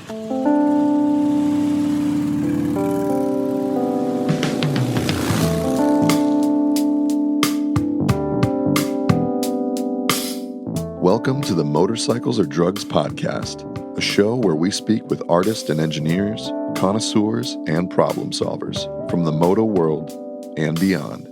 Welcome to the Motorcycles or Drugs podcast, a show where we speak with artists and engineers, connoisseurs, and problem solvers from the moto world and beyond.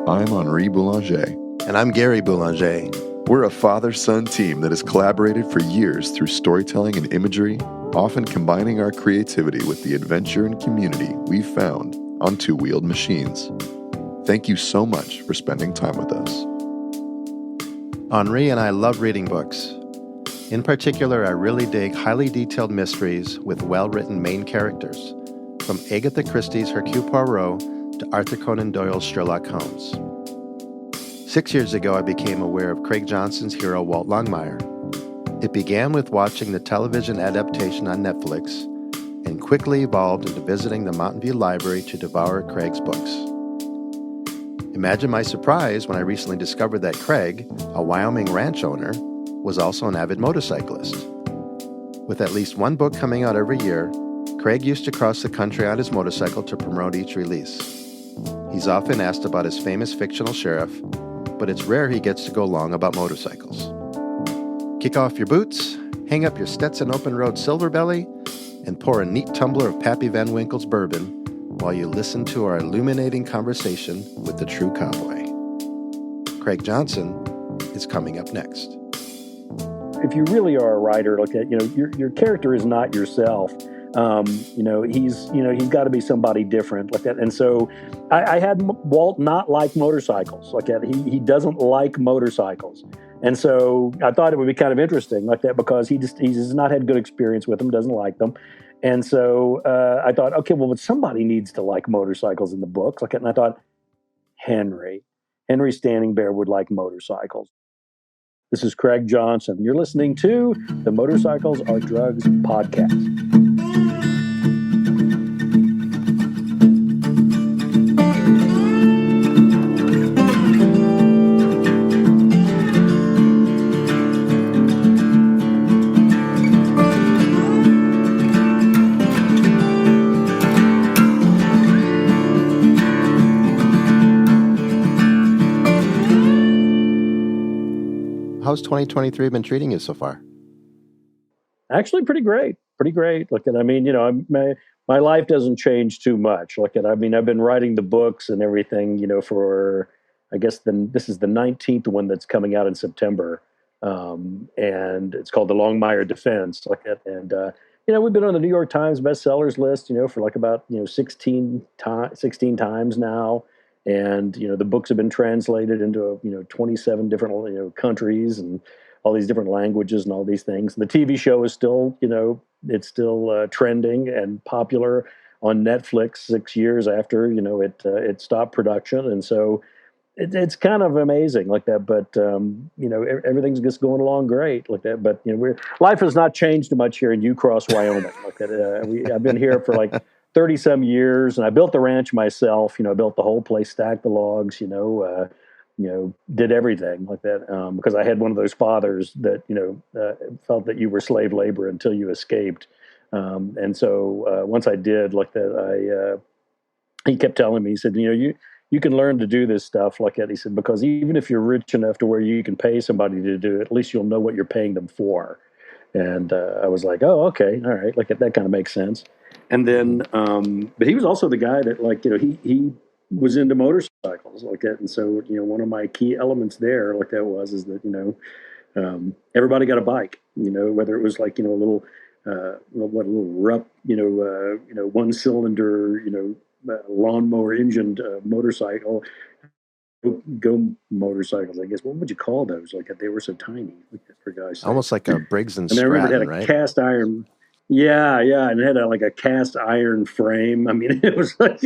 I'm Henri Boulanger. And I'm Gary Boulanger. We're a father-son team that has collaborated for years through storytelling and imagery, often combining our creativity with the adventure and community we've found on two-wheeled machines. Thank you so much for spending time with us. Henri and I love reading books. In particular, I really dig highly detailed mysteries with well-written main characters, from Agatha Christie's Hercule Poirot to Arthur Conan Doyle's Sherlock Holmes. 6 years ago, I became aware of Craig Johnson's hero, Walt Longmire. It began with watching the television adaptation on Netflix and quickly evolved into visiting the Mountain View Library to devour Craig's books. Imagine my surprise when I recently discovered that Craig, a Wyoming ranch owner, was also an avid motorcyclist. With at least one book coming out every year, Craig used to cross the country on his motorcycle to promote each release. He's often asked about his famous fictional sheriff, but it's rare he gets to go long about motorcycles. Kick off your boots, hang up your Stetson Open Road Silver Belly, and pour a neat tumbler of Pappy Van Winkle's bourbon while you listen to our illuminating conversation with the true cowboy. Craig Johnson is coming up next. If you really are a writer, look at, your character is not yourself. He's got to be somebody different like that. And so I had Walt not like motorcycles like that. He doesn't like motorcycles. And so I thought it would be kind of interesting like that because he's not had good experience with them, doesn't like them. And so I thought, okay, well, but somebody needs to like motorcycles in the books. Like, and I thought, Henry Standing Bear would like motorcycles. This is Craig Johnson. You're listening to the Motorcycles Are Drugs podcast. How's 2023 been treating you so far? Actually, pretty great. Look at, my life doesn't change too much. Look at, I've been writing the books and everything, for, I guess this is the 19th one that's coming out in September. And it's called the Longmire Defense. Look at, and, we've been on the New York Times bestsellers list, for like about, 16 times now. And, the books have been translated into, 27 different, countries and all these different languages and all these things. And the TV show is still, it's still trending and popular on Netflix 6 years after, it stopped production. And so it's kind of amazing like that. But, everything's just going along great like that. But, life has not changed much here in Ucross, Wyoming. Like that. I've been here for like 30 some years, and I built the ranch myself. I built the whole place, stacked the logs, did everything like that. Because I had one of those fathers that, felt that you were slave labor until you escaped. And so once I did like that, he kept telling me, he said, you can learn to do this stuff like that. He said, because even if you're rich enough to where you can pay somebody to do it, at least you'll know what you're paying them for. And I was like, oh, okay, all right, like that kind of makes sense. And then, but he was also the guy that he was into motorcycles like that. And so, one of my key elements there like that is that, everybody got a bike, whether it was like, a little rough, one cylinder, lawnmower engined motorcycle, go motorcycles, I guess. What would you call those? Like they were so tiny, for guys. Almost like a Briggs and I remember Stratton, it had a right? cast iron. Yeah, and it had a cast iron frame. I mean, it was like,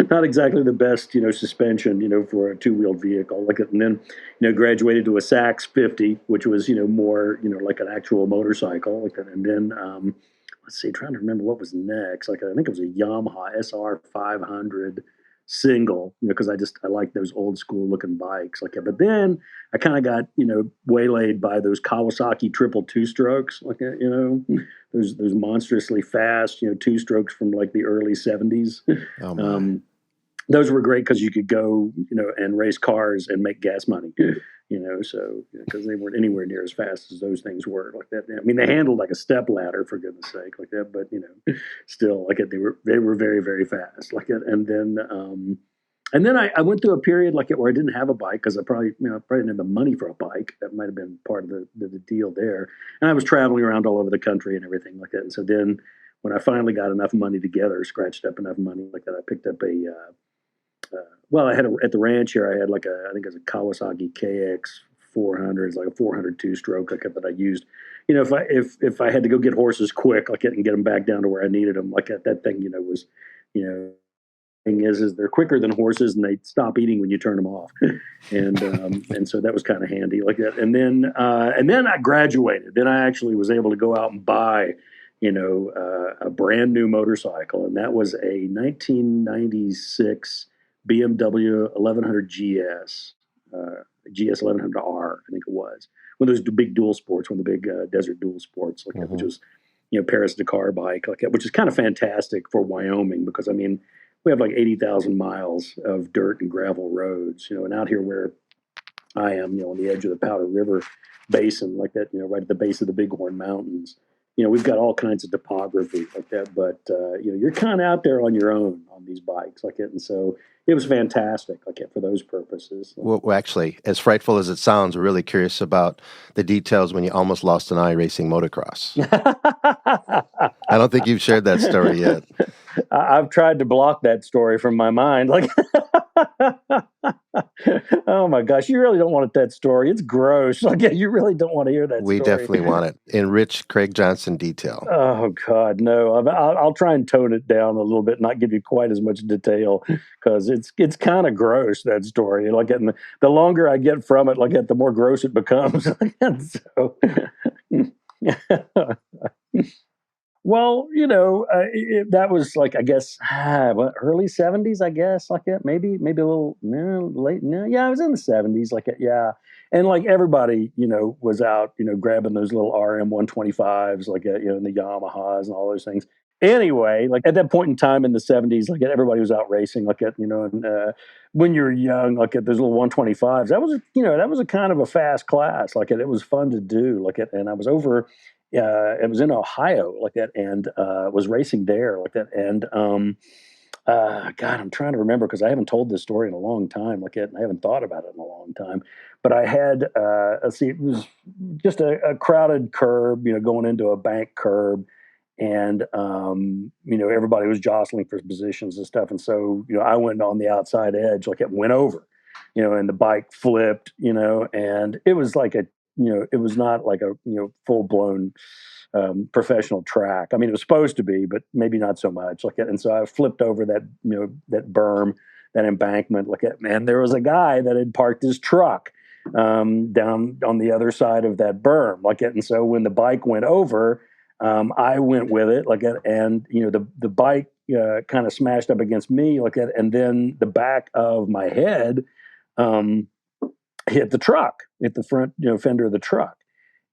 not exactly the best, suspension, for a two-wheeled vehicle. Like, and then, graduated to a Sachs 50, which was, more, like an actual motorcycle. Like that. And then, let's see, trying to remember what was next. Like, I think it was a Yamaha SR 500. single, because I like those old school looking bikes like that. But then I kind of got, waylaid by those Kawasaki triple two strokes, like that, those monstrously fast, two strokes from like the early 70s. Oh my. Those were great because you could go, and race cars and make gas money, so because they weren't anywhere near as fast as those things were like that. I mean, they handled like a step ladder for goodness sake, like that, but still like it, they were very, very fast like it. And then I went through a period like it where I didn't have a bike because I probably didn't have the money for a bike. That might have been part of the deal there. And I was traveling around all over the country and everything like that. And so then when I finally got enough money together, scratched up enough money like that, I picked up I had at the ranch here, I had like I think it was a Kawasaki KX 400. It's like a 402 stroke like that I used. If I had to go get horses quick, like and get them back down to where I needed them, like that thing, was, thing is they're quicker than horses and they stop eating when you turn them off, and so that was kind of handy like that. And then I graduated. Then I actually was able to go out and buy, a brand new motorcycle, and that was a 1996 BMW 1100 GS, GS 1100R, I think it was. One of those big dual sports, one of the big desert dual sports, like that, which was, Paris Dakar bike, like that, which is kind of fantastic for Wyoming because, I mean, we have like 80,000 miles of dirt and gravel roads, and out here where I am, on the edge of the Powder River Basin, like that, right at the base of the Bighorn Mountains. We've got all kinds of topography like that, but you're kind of out there on your own on these bikes like it, and so it was fantastic like it for those purposes. Well, actually, as frightful as it sounds, we're really curious about the details when you almost lost an eye racing motocross. I don't think you've shared that story yet. I've tried to block that story from my mind. Like, oh my gosh, you really don't want that story. It's gross. Like, you really don't want to hear that We story. definitely want it in rich Craig Johnson detail. Oh God, no. I'll try and tone it down a little bit, not give you quite as much detail because it's kind of gross, that story. Like, and the longer I get from it, like the more gross it becomes. So. Well, that was like, I guess, early 70s, I guess, like that. Maybe a little late. No, yeah, I was in the 70s, like, yeah. And like everybody, was out, grabbing those little RM 125s, like, and the Yamahas and all those things. Anyway, like at that point in time in the 70s, like everybody was out racing, like and when you're young, like at those little 125s, that was a kind of a fast class, like it was fun to do, like and I was over. It was in Ohio like that, and was racing there like that. And God, I'm trying to remember because I haven't told this story in a long time like that, and I haven't thought about it in a long time. But I had, let's see, it was just a crowded curb, going into a bank curb. And, everybody was jostling for positions and stuff. And so, I went on the outside edge, like it went over, and the bike flipped, and it was like it was not like a full blown professional track. I mean, it was supposed to be, but maybe not so much. Like, and so I flipped over that that berm, that embankment. Like, man, there was a guy that had parked his truck down on the other side of that berm. Like, and so when the bike went over, I went with it. Like, and the bike kind of smashed up against me. Like, and then the back of my head. Hit the truck, hit the front, fender of the truck.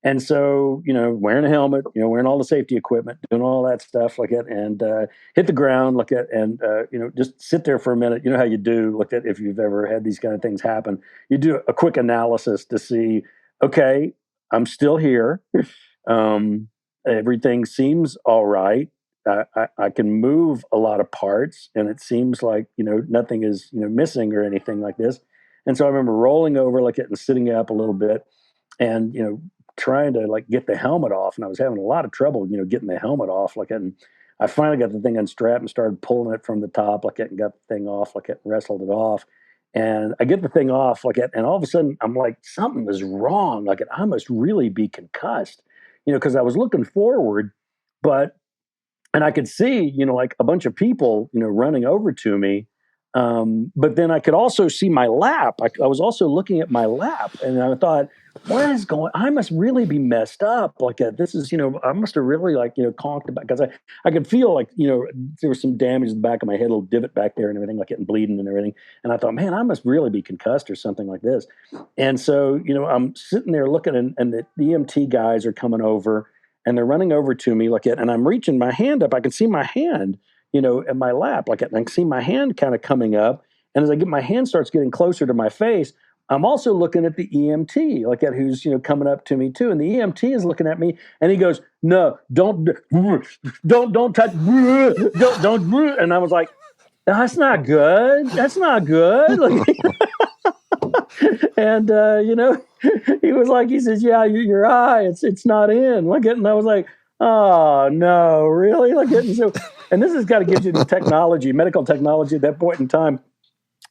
And so, wearing a helmet, wearing all the safety equipment, doing all that stuff like that, and hit the ground, look at, and just sit there for a minute. You know how you do, look at if you've ever had these kind of things happen. You do a quick analysis to see, okay, I'm still here. Everything seems all right. I can move a lot of parts, and it seems like nothing is missing or anything like this. And so I remember rolling over like it and sitting up a little bit and, trying to like get the helmet off. And I was having a lot of trouble, getting the helmet off like it. And I finally got the thing unstrapped and started pulling it from the top like it and got the thing off like it and wrestled it off. And I get the thing off like it. And all of a sudden I'm like, something is wrong. Like I must really be concussed, because I was looking forward, and I could see, like a bunch of people, running over to me. But then I could also see my lap. I was also looking at my lap, and I thought, what is going, I must really be messed up. Like this is, I must have really like, conked about, because I could feel like, there was some damage in the back of my head, a little divot back there and everything, like getting bleeding and everything. And I thought, man, I must really be concussed or something like this. And so, I'm sitting there looking and the EMT guys are coming over and they're running over to me like it, and I'm reaching my hand up. I can see my hand, in my lap, like it, and I can see my hand kind of coming up. And as I get my hand starts getting closer to my face, I'm also looking at the EMT, like at who's coming up to me too, and the EMT is looking at me, and he goes, "No, don't touch, don't." And I was like, "That's not good. That's not good." Like, and he was like, he says, "Yeah, your eye, it's not in." Like, and I was like, "Oh no, really?" Like, and so, and this has got to give you the technology, medical technology at that point in time.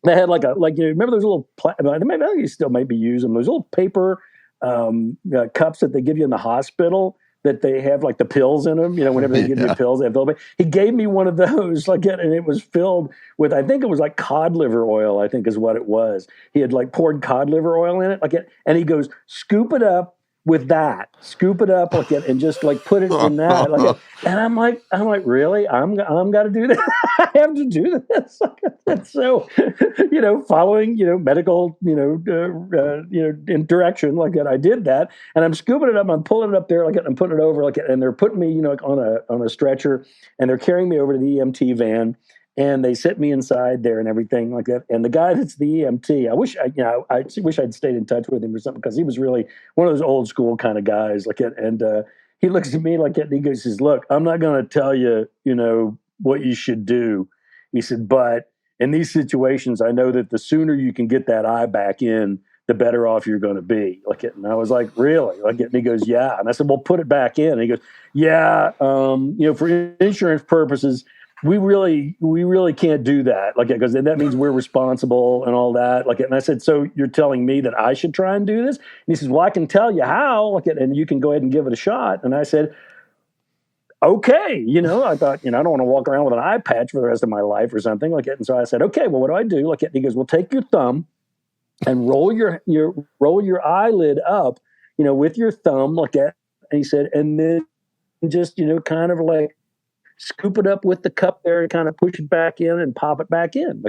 They had remember those little maybe you still might be using those little paper cups that they give you in the hospital that they have like the pills in them. Whenever they give you pills, they have the. He gave me one of those, and it was filled with, I think it was like cod liver oil. I think is what it was. He had like poured cod liver oil in it, and he goes, "Scoop it up with that, scoop it up and just like put it in that." And I'm like, really? I'm got to do that. I have to do this. And so, following, medical, in direction I did that, and I'm scooping it up. I'm pulling it up there I'm putting it over and they're putting me, on a stretcher, and they're carrying me over to the EMT van. And they sit me inside there and everything like that. And the guy that's the EMT, I wish I'd stayed in touch with him or something, because he was really one of those old school kind of guys. And he looks at me and he says, "Look, I'm not going to tell you, what you should do." He said, "But in these situations, I know that the sooner you can get that eye back in, the better off you're going to be." And I was like, "Really?" And he goes, "Yeah." And I said, "Well, put it back in." And he goes, "Yeah, for insurance purposes, we really can't do that, because then that means we're responsible and all that." And I said, "So you're telling me that I should try and do this?" And he says, "Well, I can tell you how, and you can go ahead and give it a shot." And I said, "Okay." I thought, I don't want to walk around with an eye patch for the rest of my life or something like it. And so I said, "Okay, well, what do I do?" And he goes, "Well, take your thumb and roll your eyelid up, with your thumb like that." And he said, "And then just, kind of like scoop it up with the cup there and kind of push it back in and pop it back in."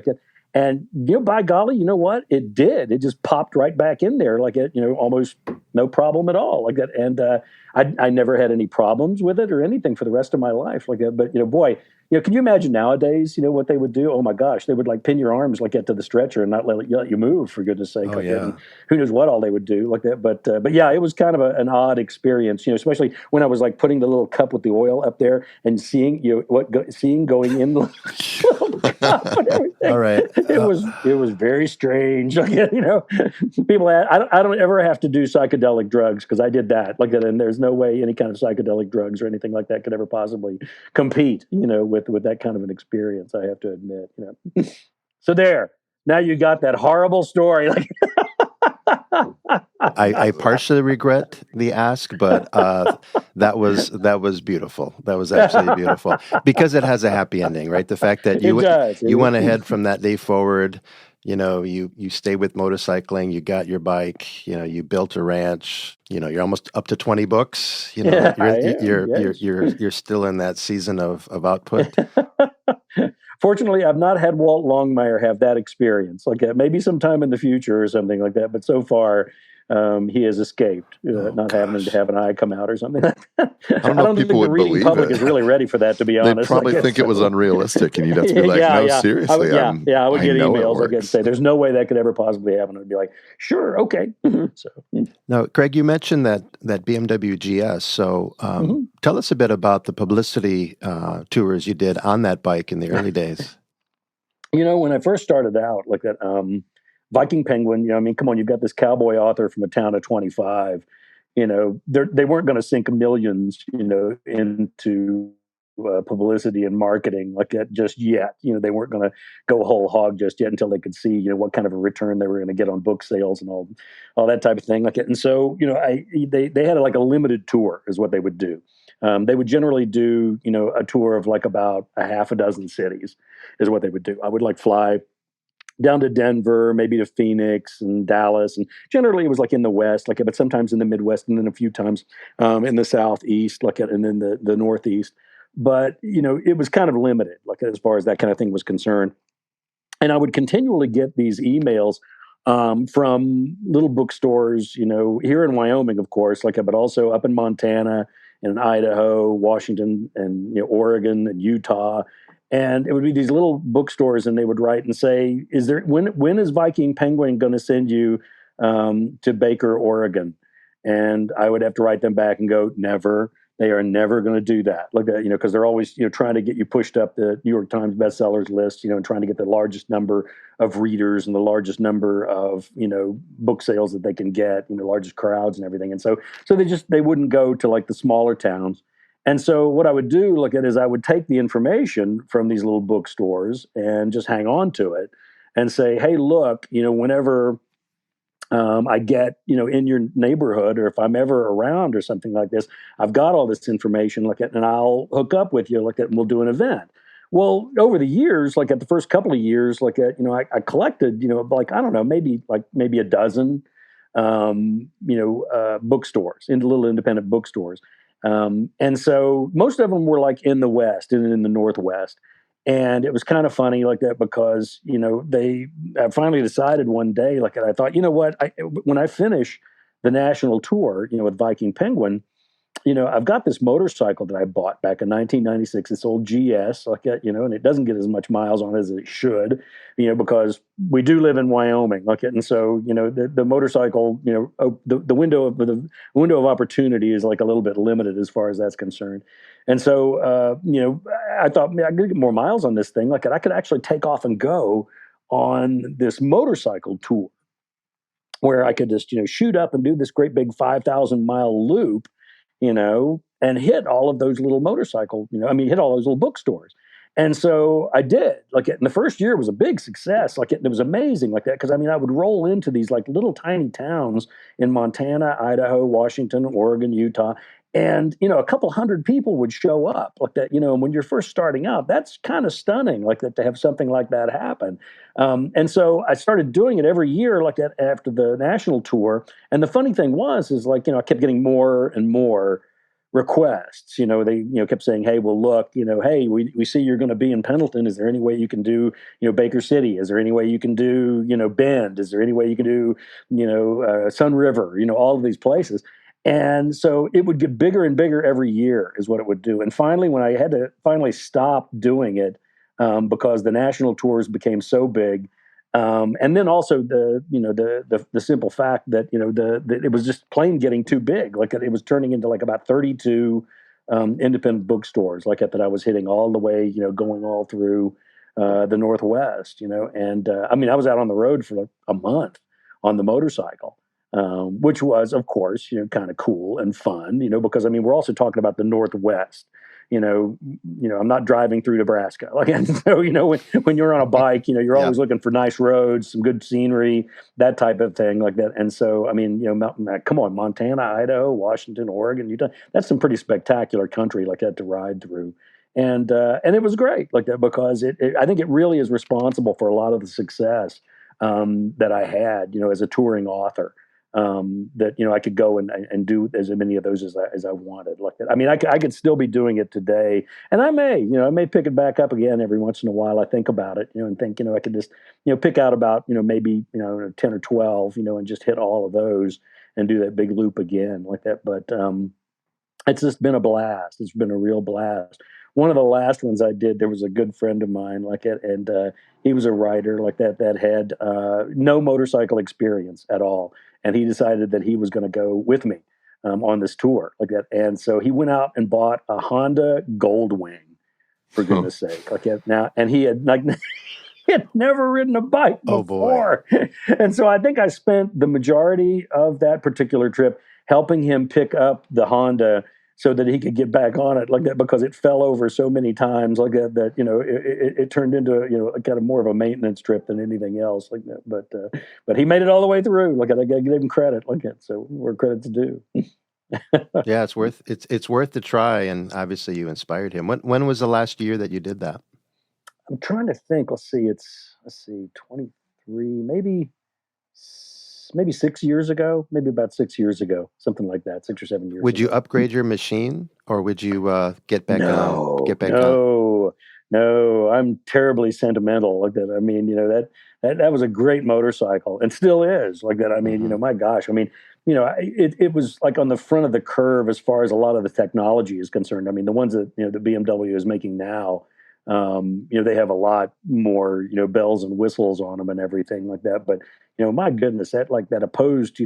And by golly, you know what? It did. It just popped right back in there almost no problem at all like that. And I never had any problems with it or anything for the rest of my life like that. But boy, can you imagine nowadays, what they would do? Oh my gosh, they would pin your arms get to the stretcher and not let you move, for goodness sake. Oh, yeah. And who knows what all they would do like that. But yeah, it was kind of an odd experience, especially when I was putting the little cup with the oil up there and seeing seeing going in the little cup and everything. All right. It was very strange. People I don't ever have to do psychedelic drugs, because I did that and there's no way any kind of psychedelic drugs or anything like that could ever possibly compete, with that kind of an experience, I have to admit, So there, now you got that horrible story. I partially regret the ask, but that was beautiful. That was absolutely beautiful, because it has a happy ending, right? The fact that you went ahead from that day forward. You stay with motorcycling. You got your bike. You built a ranch. You're almost up to 20 books. You're still in that season of output. Fortunately, I've not had Walt Longmire have that experience. Maybe sometime in the future or something like that. But so far, he has escaped, not having to have an eye come out or something like that. I don't know if people would believe it. The reading public is really ready for that, to be honest. They'd probably think it was unrealistic, and you'd have to be like, seriously. I would get emails and say, "There's no way that could ever possibly happen." I'd be like, "Sure, okay." So, now, Craig, you mentioned that BMW GS. So tell us a bit about the publicity tours you did on that bike in the early days. When I first started out like that, Viking Penguin, come on, you've got this cowboy author from a town of 25. They weren't going to sink millions, into publicity and marketing like that just yet. They weren't going to go whole hog just yet until they could see, what kind of a return they were going to get on book sales and all that type of thing like it. And so, they had a limited tour is what they would do. They would generally do, a tour of about a half a dozen cities is what they would do. I would fly down to Denver, maybe to Phoenix and Dallas, and generally it was like in the West, like but sometimes in the Midwest, and then a few times in the Southeast, and then the Northeast. But it was kind of limited, like as far as that kind of thing was concerned. And I would continually get these emails from little bookstores, here in Wyoming, of course, but also up in Montana and Idaho, Washington, and Oregon and Utah. And it would be these little bookstores, and they would write and say, "Is there when is Viking Penguin going to send you to Baker, Oregon?" And I would have to write them back and go, "Never." They are never going to do that. Like that, because they're always, trying to get you pushed up the New York Times bestsellers list, and trying to get the largest number of readers and the largest number of, book sales that they can get, largest crowds and everything. And so they wouldn't go to like the smaller towns. And so what I would do, is I would take the information from these little bookstores and just hang on to it and say, "Hey, look, whenever I get, in your neighborhood, or if I'm ever around or something like this, I've got all this information, and I'll hook up with you, and we'll do an event." Well, over the years, at the first couple of years, I collected, I don't know, maybe a dozen, bookstores, into little independent bookstores. And so most of them were like in the West and in the Northwest. And it was kind of funny like that because, they finally decided one day, I thought, what, when I finish the national tour, with Viking Penguin, I've got this motorcycle that I bought back in 1996, this old GS, and it doesn't get as much miles on it as it should, because we do live in Wyoming, and so, the motorcycle, the window of opportunity is like a little bit limited as far as that's concerned. And so, I thought, I could get more miles on this thing. I could actually take off and go on this motorcycle tour where I could just, shoot up and do this great big 5,000-mile loop, and hit all of those little motorcycle, hit all those little bookstores. And so I did. And the first year was a big success. It was amazing, that, because I would roll into these little tiny towns in Montana, Idaho, Washington, Oregon, Utah, and a couple hundred people would show up, that. And when you're first starting out, that's kind of stunning, that, to have something like that happen. And so I started doing it every year, that, after the national tour. And the funny thing is I kept getting more and more requests. They kept saying, "Hey, well, look, hey, we see you're going to be in Pendleton. Is there any way you can do Baker City? Is there any way you can do Bend? Is there any way you can do Sun River? All of these places." And so it would get bigger and bigger every year is what it would do. And finally, when I had to finally stop doing it, because the national tours became so big, and then also the simple fact that it was just plain getting too big. It was turning into about 32 independent bookstores that I was hitting all the way, going all through the Northwest. And I was out on the road for a month on the motorcycle. Which was, of course, kind of cool and fun, because we're also talking about the Northwest. I'm not driving through Nebraska. And so, when you're on a bike, you're always looking for nice roads, some good scenery, that type of thing, like that. And so, come on, Montana, Idaho, Washington, Oregon, Utah, that's some pretty spectacular country like that to ride through. And it was great like that because I think it really is responsible for a lot of the success that I had, as a touring author. That I could go and do as many of those as I wanted. Like that. I could still be doing it today, and I may pick it back up again every once in a while. I think about it, and think I could just pick out about maybe 10 or 12, and just hit all of those and do that big loop again like that. But it's just been a blast. It's been a real blast. One of the last ones I did, there was a good friend of mine like it, and he was a writer like that had no motorcycle experience at all, and he decided that he was going to go with me on this tour like that, and so he went out and bought a Honda Goldwing, for goodness sake, like that. Now, and he had he had never ridden a bike before, and so I think I spent the majority of that particular trip helping him pick up the Honda so that he could get back on it like that because it fell over so many times like that it turned into kind of more of a maintenance trip than anything else like that. But he made it all the way through. Like I got to give him credit like that. So where credit's due. Yeah, it's worth the try, and obviously you inspired him. When was the last year that you did that? I'm trying to think. Let's see. It's 20 maybe 6 years ago, maybe about 6 years ago, something like that, 6 or 7 years Would you ago. upgrade your machine, or would you get back on? No, Get back on? no, no. I'm terribly sentimental like that. I mean, that was a great motorcycle and still is like that. I mean, Hmm. my gosh. I mean, it was like on the front of the curve as far as a lot of the technology is concerned. I mean, the ones that the BMW is making now, they have a lot more bells and whistles on them and everything like that. But my goodness, that opposed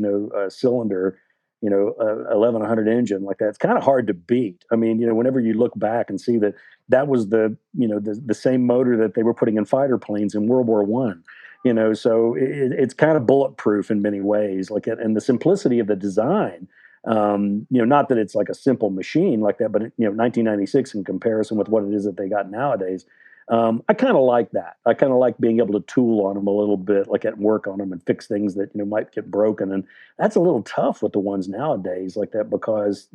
cylinder 1100 engine like that, it's kind of hard to beat. I mean, whenever you look back and see that that was the same motor that they were putting in fighter planes in World War I, so it's kind of bulletproof in many ways, like and the simplicity of the design. Not that it's like a simple machine like that, but 1996 in comparison with what it is that they got nowadays. I kind of like that. I kind of like being able to tool on them a little bit, like at work on them and fix things that might get broken. And that's a little tough with the ones nowadays like that because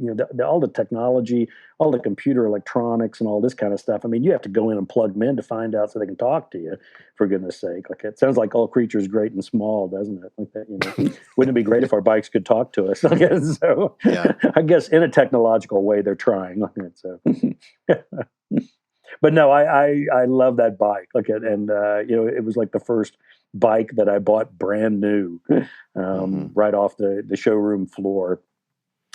all the technology, all the computer electronics, and all this kind of stuff. I mean, you have to go in and plug them in to find out so they can talk to you. For goodness sake, like it sounds like all creatures great and small, doesn't it? Like that, wouldn't it be great if our bikes could talk to us? So, Yeah. I guess in a technological way, they're trying. So. But no, I love that bike. Like it, and it was like the first bike that I bought brand new, right off the showroom floor.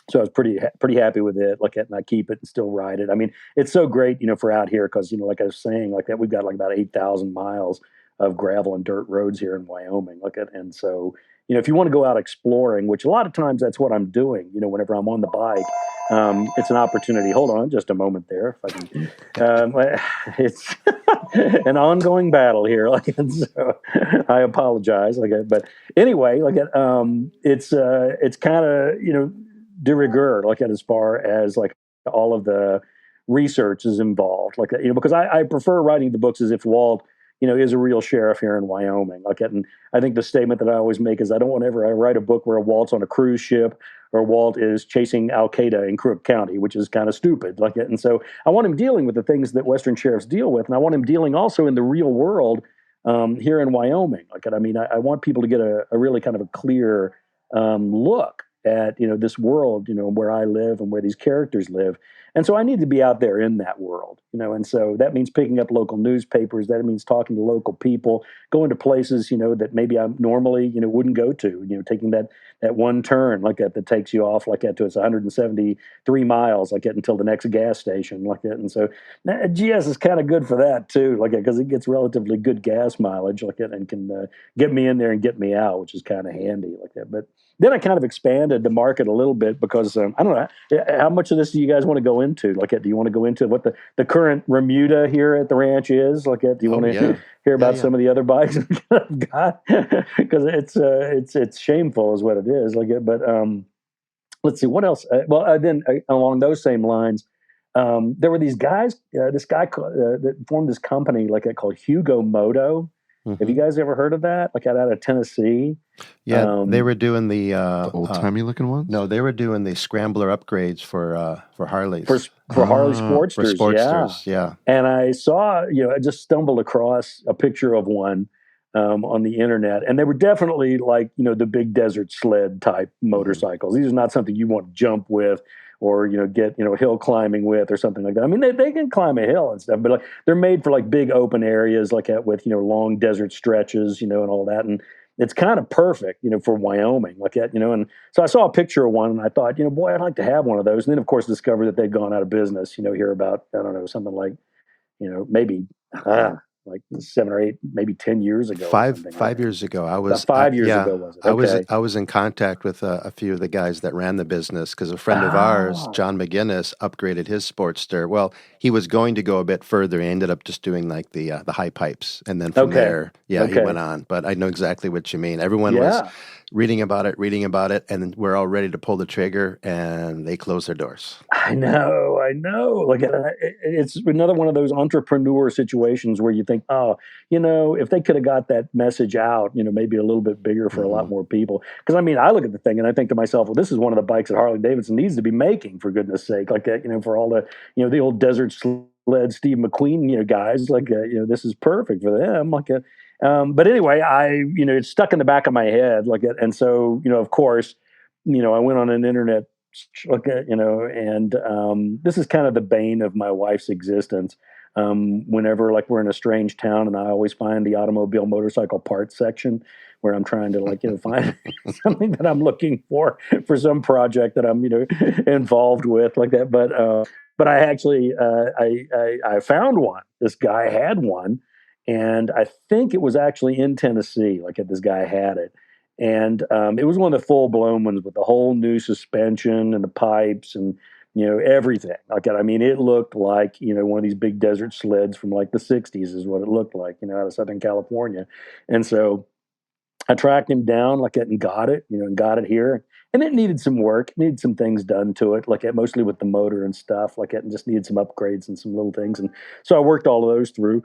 So I was pretty happy with it. Like it, and I keep it and still ride it. I mean, it's so great, for out here because like I was saying, like that we've got like about 8,000 miles of gravel and dirt roads here in Wyoming. Like it, and so if you want to go out exploring, which a lot of times that's what I'm doing. Whenever I'm on the bike, it's an opportunity. Hold on, just a moment there, if I can. It's an ongoing battle here. Like, and so I apologize. Like, but anyway, like, it's kind of de rigueur, like as far as like all of the research is involved, like because I prefer writing the books as if Walt is a real sheriff here in Wyoming. Like, and I think the statement that I always make is I don't want ever I write a book where Walt's on a cruise ship or Walt is chasing Al Qaeda in Crook County, which is kind of stupid. Like, and so I want him dealing with the things that Western sheriffs deal with, and I want him dealing also in the real world here in Wyoming. Like, I mean, I want people to get a really kind of a clear look at this world where I live and where these characters live, and so I need to be out there in that world, and so that means picking up local newspapers, that means talking to local people, going to places that maybe I normally wouldn't go to, taking that one turn like that takes you off like that to it's 173 miles like that until the next gas station like that. And so GS is kind of good for that too, like because it gets relatively good gas mileage like that and can get me in there and get me out, which is kind of handy like that. But then I kind of expanded the market a little bit because I don't know how much of this do you guys want to go into? Like, do you want to go into what the current Remuda here at the ranch is? Like, do you want to hear about some of the other bikes I've got? Because it's shameful, is what it is. Like, but let's see what else. Then along those same lines, there were these guys. This guy that formed this company like called Hugo Moto. Have you guys ever heard of that? Like out of Tennessee. Yeah, they were doing the old-timey looking ones? No, they were doing the scrambler upgrades for Harleys. For Harley Sportsters. For Sportsters, yeah. And I saw, I just stumbled across a picture of one on the internet, and they were definitely like, the big desert sled type motorcycles. These are not something you want to jump with or get hill climbing with or something like that. I mean, they can climb a hill and stuff, but like they're made for like big open areas like that with long desert stretches, and all that. And it's kind of perfect, for Wyoming like that, and so I saw a picture of one and I thought, boy, I'd like to have one of those. And then of course discovered that they'd gone out of business, here about, I don't know, something like, maybe like 7 or 8, maybe 10 years ago. Five years ago. I was about 5 years ago, was it? Okay. I was in contact with a few of the guys that ran the business because a friend of ours, John McGinnis, upgraded his Sportster. Well, he was going to go a bit further. He ended up just doing like the high pipes, and then from there, he went on. But I know exactly what you mean. Everyone was reading about it, and we're all ready to pull the trigger, and they closed their doors. I know. Like it's another one of those entrepreneur situations where you think, if they could have got that message out, maybe a little bit bigger for a lot more people. Because I mean, I look at the thing and I think to myself, well, this is one of the bikes that Harley Davidson needs to be making, for goodness sake. Like for all the the old desert sled Steve McQueen guys, like this is perfect for them. Like But anyway, it's stuck in the back of my head, and so, of course, I went on an internet look at, and this is kind of the bane of my wife's existence. Whenever like we're in a strange town, and I always find the automobile motorcycle parts section where I'm trying to find something that I'm looking for some project that I'm involved with like that. But I actually I found one. This guy had one, and I think it was actually in Tennessee. This guy had it, and it was one of the full blown ones with the whole new suspension and the pipes and everything. I mean, it looked like one of these big desert sleds from like the '60s is what it looked like, out of Southern California. And so I tracked him down and got it, and got it here. And it needed some work, needed some things done to it, mostly with the motor and stuff, and just needed some upgrades and some little things. And so I worked all of those through,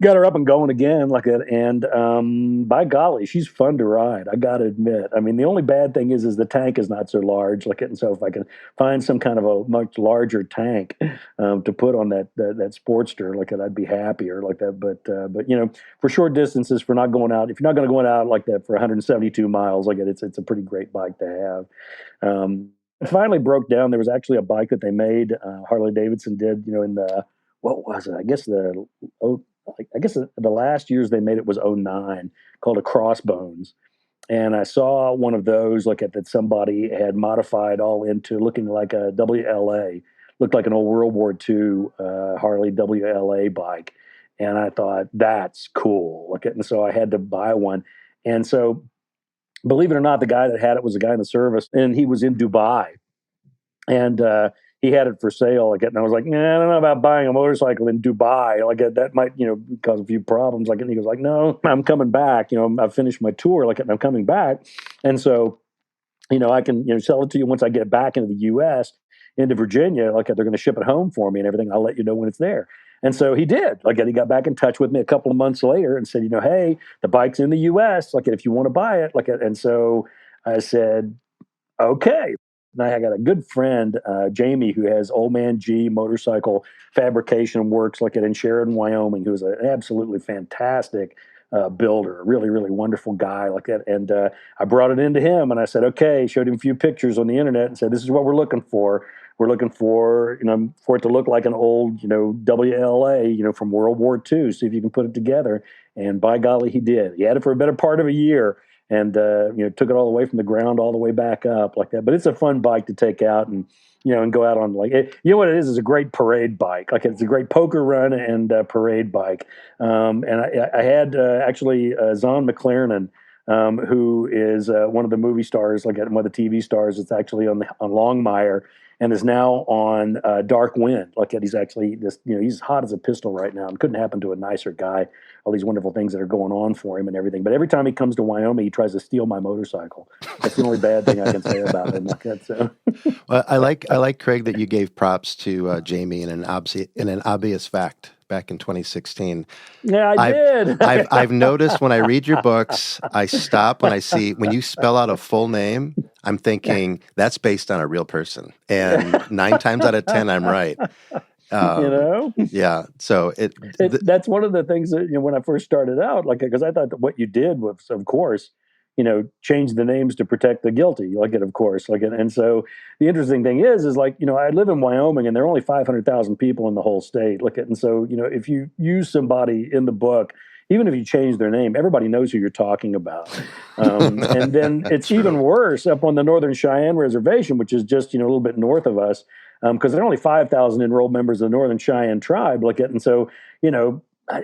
got her up and going again and by golly, she's fun to ride, I gotta admit. I mean, the only bad thing is the tank is not so large, and so if I can find some kind of a much larger tank to put on that Sportster, I'd be happier like that. But for short distances, for not going out, if you're not going to go out like that for 172 miles, it's a pretty great bike to have. It finally broke down. There was actually a bike that they made, Harley Davidson did, in the, what was it, I guess the last years they made it was '09, called a Crossbones. And I saw one of those that somebody had modified all into looking like a WLA, looked like an old World War II Harley WLA bike. And I thought, that's cool. And so I had to buy one. And so, believe it or not, the guy that had it was a guy in the service, and he was in Dubai. And he had it for sale, and I was like, nah, I don't know about buying a motorcycle in Dubai. That might, cause a few problems. And he goes like, no, I'm coming back. I've finished my tour, and I'm coming back. And so, I can, sell it to you once I get back into the U.S., into Virginia. They're going to ship it home for me and everything. I'll let you know when it's there. And so he did. He got back in touch with me a couple of months later and said, hey, the bike's in the U.S. If you want to buy it, and so I said, okay. And I got a good friend, Jamie, who has Old Man G Motorcycle Fabrication Works in Sheridan, Wyoming, who is an absolutely fantastic builder, a really, really wonderful guy like that. And I brought it into him, and I said, okay, showed him a few pictures on the internet and said, this is what we're looking for. We're looking for, for it to look like an old, WLA, from World War II. See if you can put it together. And by golly, he did. He had it for a better part of a year. And took it all the way from the ground all the way back up like that. But it's a fun bike to take out and and go out on what it is a great parade bike. It's a great poker run and parade bike. And I had actually Zahn McLaren, who is one of the movie stars, one of the TV stars. It's actually on Longmire and is now on Dark Wind. He's actually just he's hot as a pistol right now, and couldn't happen to a nicer guy. All these wonderful things that are going on for him and everything. But every time he comes to Wyoming, he tries to steal my motorcycle. That's the only bad thing I can say about him. So. Well, I like Craig that you gave props to Jamie in an obvious fact back in 2016. Yeah, I did. I've noticed when I read your books, I stop when you spell out a full name. I'm thinking that's based on a real person, and 9 times out of 10, I'm right. Yeah. So that's one of the things that when I first started out, because I thought that what you did was, of course, change the names to protect the guilty, of course, and so the interesting thing is I live in Wyoming, and there are only 500,000 people in the whole state, and so if you use somebody in the book, even if you change their name, everybody knows who you're talking about. And then it's even worse up on the Northern Cheyenne Reservation, which is just a little bit north of us, because there are only 5,000 enrolled members of the Northern Cheyenne tribe. And so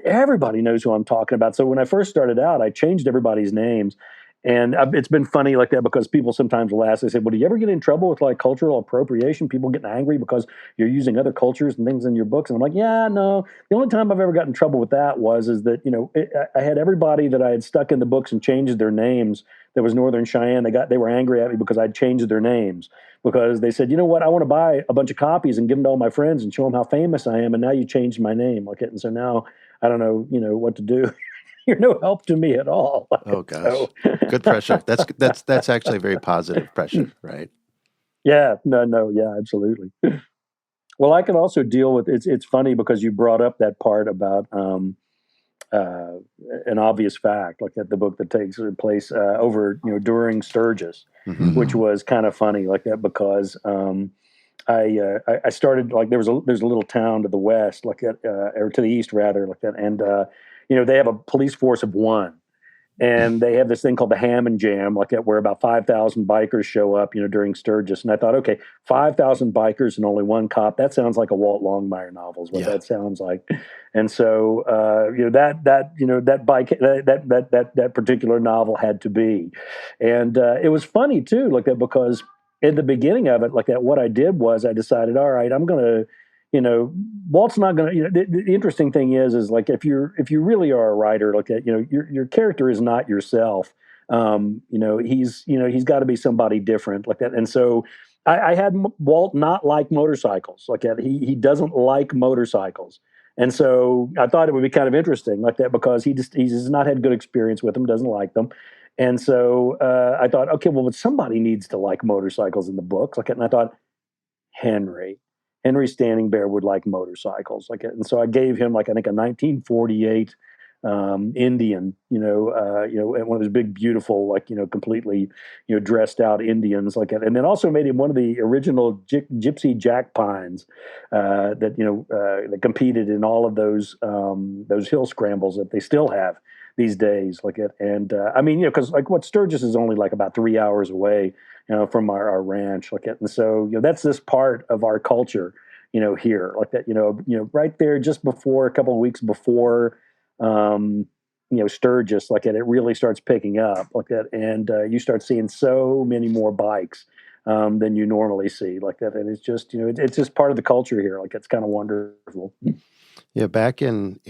everybody knows who I'm talking about. So when I first started out, I changed everybody's names. And it's been funny like that because people sometimes will ask, they say, well, do you ever get in trouble with cultural appropriation? People getting angry because you're using other cultures and things in your books? And I'm like, yeah, no. The only time I've ever gotten in trouble with that is that, I had everybody that I had stuck in the books and changed their names that was Northern Cheyenne. They were angry at me because I'd changed their names, because they said, you know what, I want to buy a bunch of copies and give them to all my friends and show them how famous I am. And now you changed my name. And so now I don't know, what to do. You're no help to me at all. Oh gosh, good pressure. That's actually very positive pressure, right? Yeah, yeah, absolutely. Well, I can also deal with it's funny because you brought up that part about uh, an obvious fact, like that the book that takes place over during Sturgis, which was kind of funny, like that because I started like there's a little town to the west, like that, or to the east rather, like that, and they have a police force of one, and they have this thing called the Ham and Jam, like that, where about 5,000 bikers show up, during Sturgis. And I thought, okay, 5,000 bikers and only one cop. That sounds like a Walt Longmire novel, is what that sounds like. And so, that bike, that particular novel had to be, and it was funny too, like that, because in the beginning of it, like that, what I did was I decided, all right, I'm gonna Walt's not going to. The interesting thing is like if you really are a writer, like that, your character is not yourself. He's got to be somebody different, like that. And so I had Walt not like motorcycles, like that. He doesn't like motorcycles, and so I thought it would be kind of interesting, like that, because he's not had good experience with them, doesn't like them. And so I thought, okay, well, but somebody needs to like motorcycles in the book, like, and I thought Henry. Henry Standing Bear would like motorcycles, like, and so I gave him like I think a 1948 Indian, one of those big, beautiful, like completely, dressed out Indians, like, and then also made him one of the original gypsy jack pines that competed in all of those hill scrambles that they still have these days, like it, and I mean, because like what Sturgis is only like about 3 hours away, from our ranch, like it, and so that's this part of our culture, here, like that, right there, just before a couple of weeks before, Sturgis, like it really starts picking up, like that, and you start seeing so many more bikes than you normally see, like that, and it's just it's just part of the culture here, like it's kind of wonderful. Yeah, back in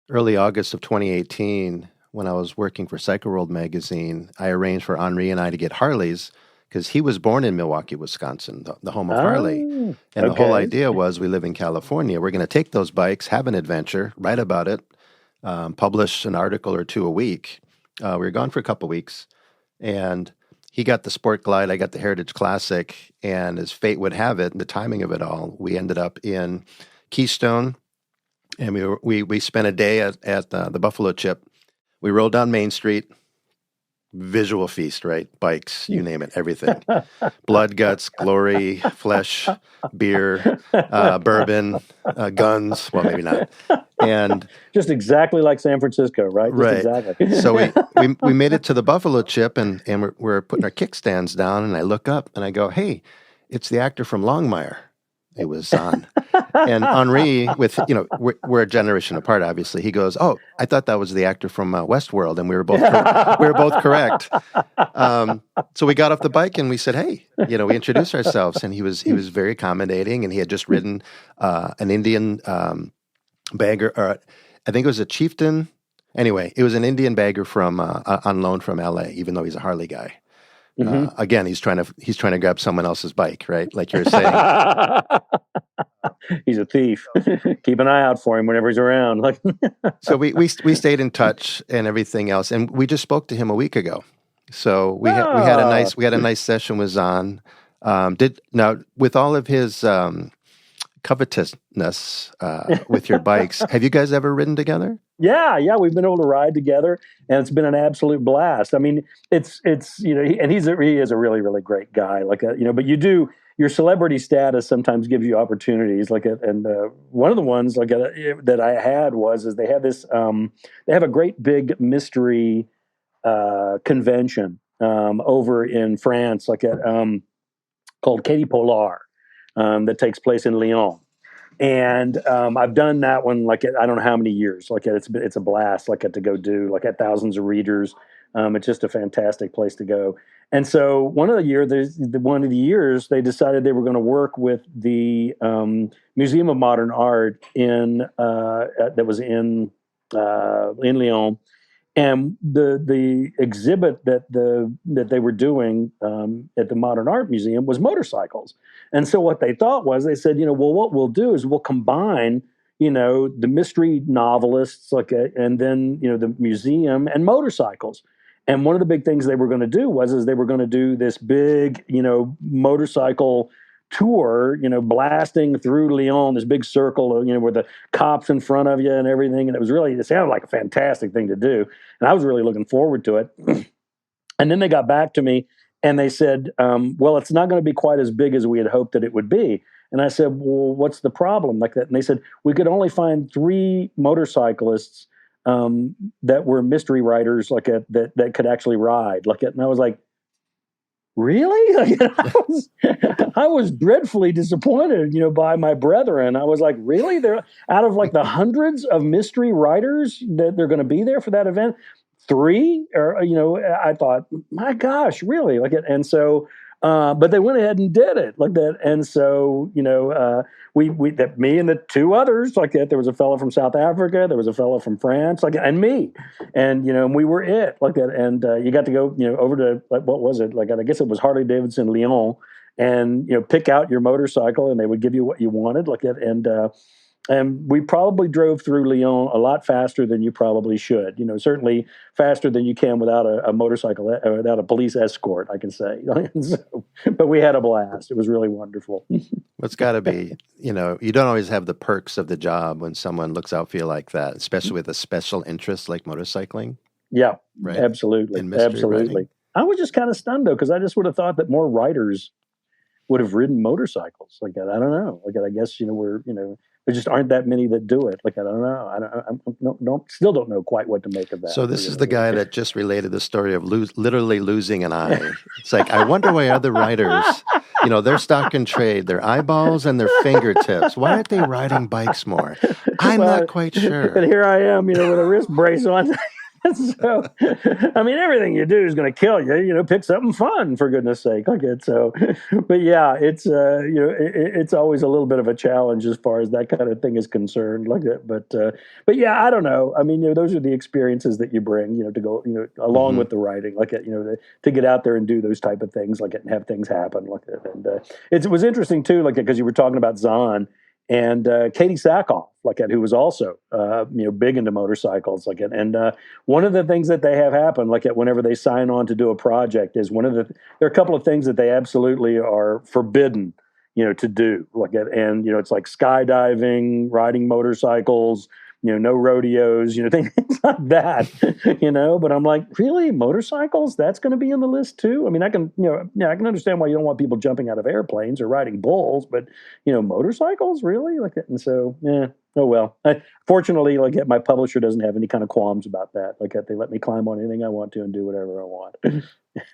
early August of 2018, when I was working for Cycle World magazine, I arranged for Henri and I to get Harleys because he was born in Milwaukee, Wisconsin, the home of Harley. And the whole idea was we live in California. We're going to take those bikes, have an adventure, write about it, publish an article or two a week. We were gone for a couple weeks, and he got the Sport Glide, I got the Heritage Classic, and as fate would have it, the timing of it all, we ended up in Keystone, and we spent a day at the Buffalo Chip. We rode down Main Street, visual feast, right? Bikes, you name it, everything. Blood, guts, glory, flesh, beer, bourbon, guns. Well, maybe not. And just exactly like San Francisco, right? Just right. Exactly. So we made it to the Buffalo Chip, and we're putting our kickstands down, and I look up and I go, hey, it's the actor from Longmire. It was on. And Henri, with, we're a generation apart, obviously. He goes, oh, I thought that was the actor from Westworld, and we were both correct. So we got off the bike and we said, hey, we introduced ourselves, and he was very accommodating, and he had just ridden an Indian bagger, or I think it was a chieftain. Anyway, it was an Indian bagger from on loan from LA, even though he's a Harley guy. Again, he's trying to grab someone else's bike, right? Like you're saying. He's a thief. Keep an eye out for him whenever he's around. Like, so we stayed in touch and everything else, and we just spoke to him a week ago. So we had a nice session with Zahn. Now with all of his covetousness with your bikes, have you guys ever ridden together? Yeah, we've been able to ride together, and it's been an absolute blast. I mean, it's he is a really, really great guy. Like but your celebrity status sometimes gives you opportunities. Like and one of the ones that I had is they have this they have a great big mystery convention over in France, like called Katie Polar, that takes place in Lyon. And I've done that one like I don't know how many years. Like it's a blast. Like to go do like at thousands of readers. It's just a fantastic place to go. And so one of the years they decided they were going to work with the Museum of Modern Art that was in Lyon. And the exhibit that they were doing at the Modern Art Museum was motorcycles. And so what they thought was, they said, well, what we'll do is we'll combine, the mystery novelists, and then, the museum and motorcycles. And one of the big things they were going to do is they were going to do this big, motorcycle tour, blasting through Lyon, this big circle, with the cops in front of you and everything. And it sounded like a fantastic thing to do. And I was really looking forward to it. And then they got back to me and they said, well, it's not going to be quite as big as we had hoped that it would be. And I said, well, what's the problem? Like that. And they said, we could only find 3 motorcyclists that were mystery riders that could actually ride. And I was like, really? I was dreadfully disappointed, by my brethren. I was like, really? They're out of like the hundreds of mystery riders that they're going to be there for that event. 3, or I thought, my gosh, really? And so, but they went ahead and did it like that. And so, me and the 2 others like that. There was a fellow from South Africa, there was a fellow from France, and me, and and we were it like that. And you got to go, over to what was it? I guess it was Harley Davidson Lyon, and pick out your motorcycle, and they would give you what you wanted like that. And we probably drove through Lyon a lot faster than you probably should. Certainly faster than you can without a motorcycle, without a police escort, I can say. But we had a blast. It was really wonderful. It's got to be, you don't always have the perks of the job when someone looks out for you like that, especially with a special interest like motorcycling. Yeah, right? Absolutely. Absolutely. I was just kind of stunned, though, because I just would have thought that more riders would have ridden motorcycles. I don't know. I guess, we're, there just aren't that many that do it. I don't know. I still don't know quite what to make of that. So this is the guy that just related the story of literally losing an eye. It's like, I wonder why other riders, their stock and trade, their eyeballs and their fingertips, why aren't they riding bikes more? I'm not quite sure. And here I am, with a wrist brace on. So, everything you do is going to kill you. Pick something fun, for goodness sake. So, but yeah, it's it's always a little bit of a challenge as far as that kind of thing is concerned, like that. But yeah, I don't know. Those are the experiences that you bring, to go, along with the writing, to get out there and do those type of things, and have things happen, like that. And it was interesting too, because you were talking about Zahn. And Katie Sackhoff, who was also, big into motorcycles, and one of the things that they have happen, whenever they sign on to do a project, is there are a couple of things that they absolutely are forbidden, to do, and it's like skydiving, riding motorcycles, no rodeos, things like that, but I'm like, really, motorcycles? That's going to be in the list too? I can, I can understand why you don't want people jumping out of airplanes or riding bulls, but, motorcycles, really? And so, oh well. Fortunately, my publisher doesn't have any kind of qualms about that. They let me climb on anything I want to and do whatever I want.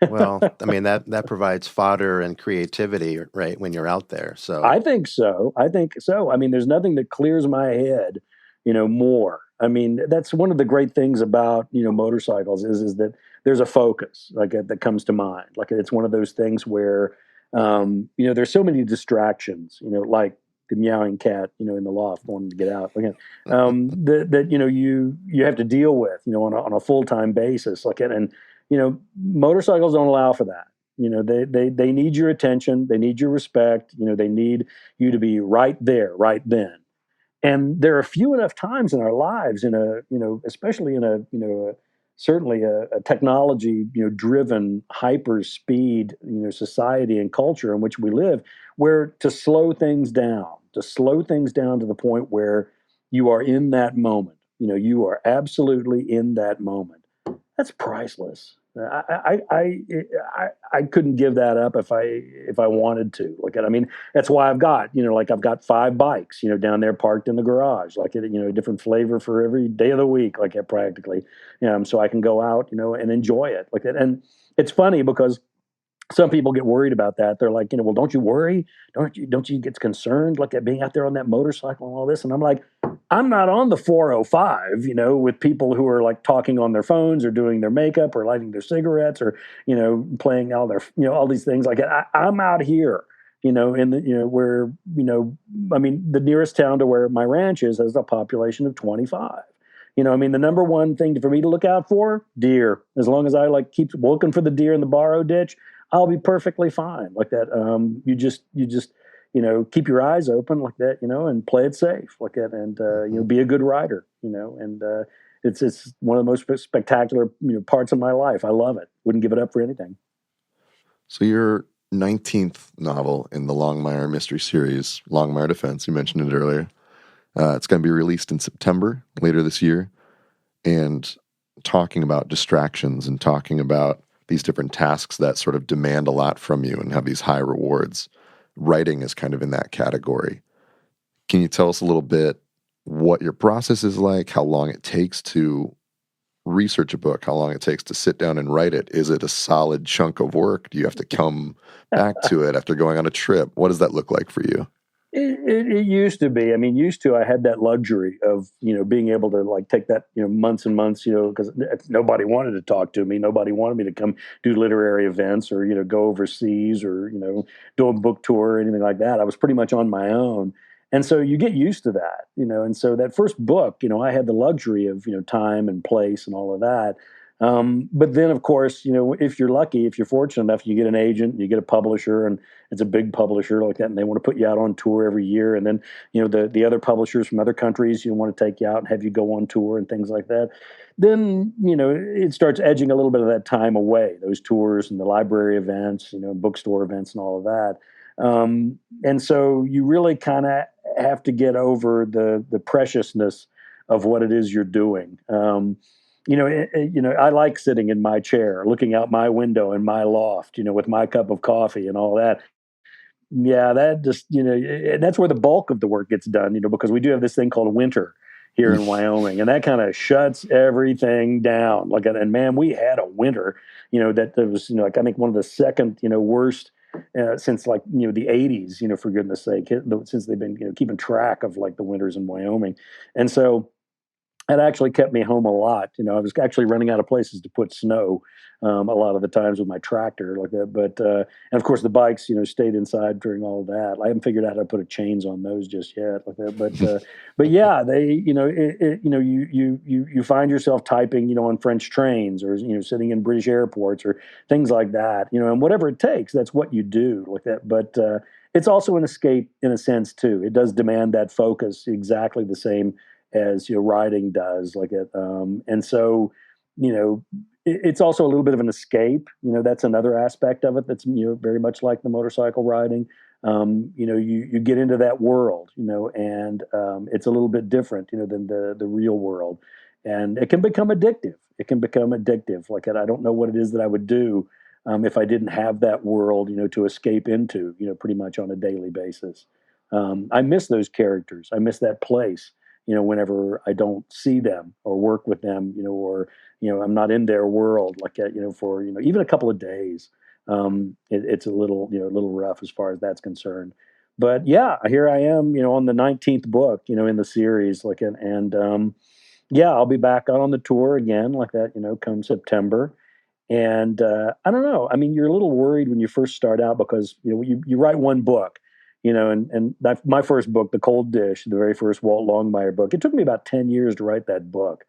Well, that provides fodder and creativity, right, when you're out there. So I think so. There's nothing that clears my head more. That's one of the great things about, motorcycles is that there's a focus that comes to mind. It's one of those things where, there's so many distractions, like the meowing cat, in the loft wanting to get out, that you have to deal with, on a full-time basis. And motorcycles don't allow for that. They need your attention. They need your respect. They need you to be right there, right then. And there are few enough times in our lives, especially in certainly a technology, driven hyper speed, society and culture in which we live, where to slow things down to the point where you are in that moment, you are absolutely in that moment. That's priceless. I couldn't give that up if I wanted to. That's why I've got, I've got 5 bikes, down there parked in the garage, a different flavor for every day of the week, practically, so I can go out, and enjoy it like that. And it's funny because some people get worried about that. They're like, well, don't you worry? Don't you get concerned at being out there on that motorcycle and all this? And I'm like, I'm not on the 405, with people who are talking on their phones or doing their makeup or lighting their cigarettes or, playing all their, all these things I'm out here, in the, where, the nearest town to where my ranch is has a population of 25. The number one thing for me to look out for, deer. As long as I keep looking for the deer in the borrow ditch, I'll be perfectly fine like that. You just keep your eyes open like that, and play it safe like that, and be a good rider, and it's one of the most spectacular parts of my life. I love it. Wouldn't give it up for anything. So you're 19th novel in the Longmire mystery series, Longmire Defense. You mentioned it earlier. It's going to be released in September later this year. And talking about distractions and talking about these different tasks that sort of demand a lot from you and have these high rewards, writing is kind of in that category. Can you tell us a little bit what your process is like, how long it takes to research a book, how long it takes to sit down and write it? Is it a solid chunk of work? Do you have to come back to it after going on a trip? What does that look like for you? It used to be. I mean, I had that luxury of, being able to like take that, months and months, because nobody wanted to talk to me. Nobody wanted me to come do literary events or, go overseas or, do a book tour or anything like that. I was pretty much on my own. And so you get used to that, and so that first book, I had the luxury of, time and place and all of that. But then, of course, if you're lucky, if you're fortunate enough, you get an agent, you get a publisher, and it's a big publisher like that, and they want to put you out on tour every year. And then, the other publishers from other countries, want to take you out and have you go on tour and things like that. Then, it starts edging a little bit of that time away, those tours and the library events, bookstore events and all of that. And so you really kind of have to get over the preciousness of what it is you're doing. I like sitting in my chair, looking out my window in my loft, with my cup of coffee and all that. Yeah, that just, that's where the bulk of the work gets done, because we do have this thing called winter here in Wyoming, and that kind of shuts everything down. Like, and man, we had a winter, that was, like, I think one of the second, worst since like, the 80s, for goodness sake, since they've been, keeping track of like the winters in Wyoming. And so, it actually kept me home a lot. I was actually running out of places to put snow a lot of the times with my tractor like that. But and of course the bikes, stayed inside during all of that. I haven't figured out how to put chains on those just yet like that. But yeah, they, you find yourself typing, on French trains or sitting in British airports or things like that. And whatever it takes, that's what you do like that. But it's also an escape in a sense too. It does demand that focus exactly the same as writing does like it and so it's also a little bit of an escape. That's another aspect of it that's very much like the motorcycle riding. You get into that world, and it's a little bit different than the real world, and it can become addictive. Like, I don't know what it is that I would do if I didn't have that world to escape into pretty much on a daily basis. I miss those characters. I miss that place whenever I don't see them or work with them, or, I'm not in their world like that, for, even a couple of days. It's a little, a little rough as far as that's concerned. But yeah, here I am, on the 19th book, in the series, like, yeah, I'll be back out on the tour again like that, come September. And I don't know. I mean, you're a little worried when you first start out because you write one book, and my first book, The Cold Dish, the very first Walt Longmire book. It took me about 10 years to write that book,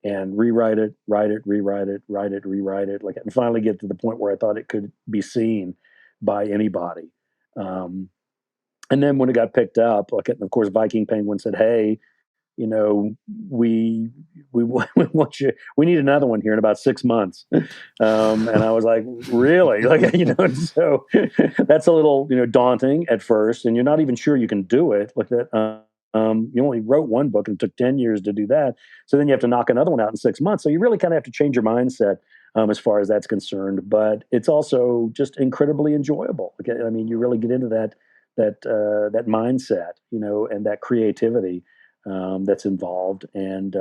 and rewrite it, write it, rewrite it, write it, rewrite it, like, and finally get to the point where I thought it could be seen by anybody. Um, and then when it got picked up, like, and of course, Viking Penguin said, "Hey, you know, we we want you. We need another one here in about 6 months." And I was like, "Really?" Like, so that's a little daunting at first, and you're not even sure you can do it. Like that. You only wrote one book and it took 10 years to do that. So then you have to knock another one out in 6 months. So you really kind of have to change your mindset as far as that's concerned. But it's also just incredibly enjoyable. Okay? I mean, you really get into that mindset, and that creativity that's involved. And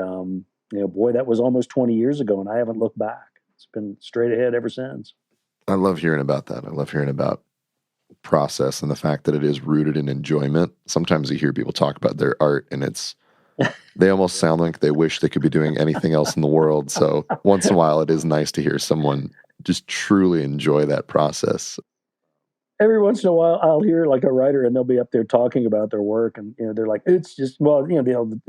boy, that was almost 20 years ago, and I haven't looked back. It's been straight ahead ever since. I love hearing about that. I love hearing about process and the fact that it is rooted in enjoyment. Sometimes you hear people talk about their art and they almost sound like they wish they could be doing anything else in the world. So once in a while, it is nice to hear someone just truly enjoy that process. Every once in a while, I'll hear like a writer, and they'll be up there talking about their work, and they're like, "It's just well, the old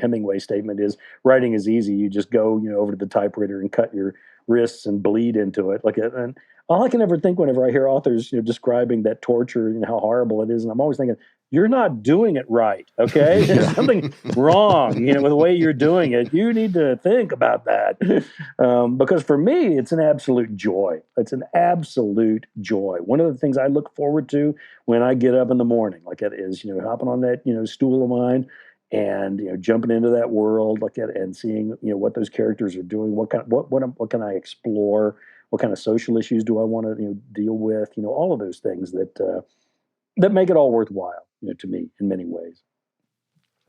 Hemingway statement is writing is easy. You just go over to the typewriter and cut your wrists and bleed into it." Like, and all I can ever think whenever I hear authors describing that torture, how horrible it is, and I'm always thinking, you're not doing it right. Okay. There's something wrong, with the way you're doing it. You need to think about that. Because for me, it's an absolute joy. It's an absolute joy. One of the things I look forward to when I get up in the morning, like it is, hopping on that, stool of mine and, jumping into that world, like it, and seeing, what those characters are doing, what can I explore? What kind of social issues do I want to, deal with? All of those things that make it all worthwhile, to me in many ways.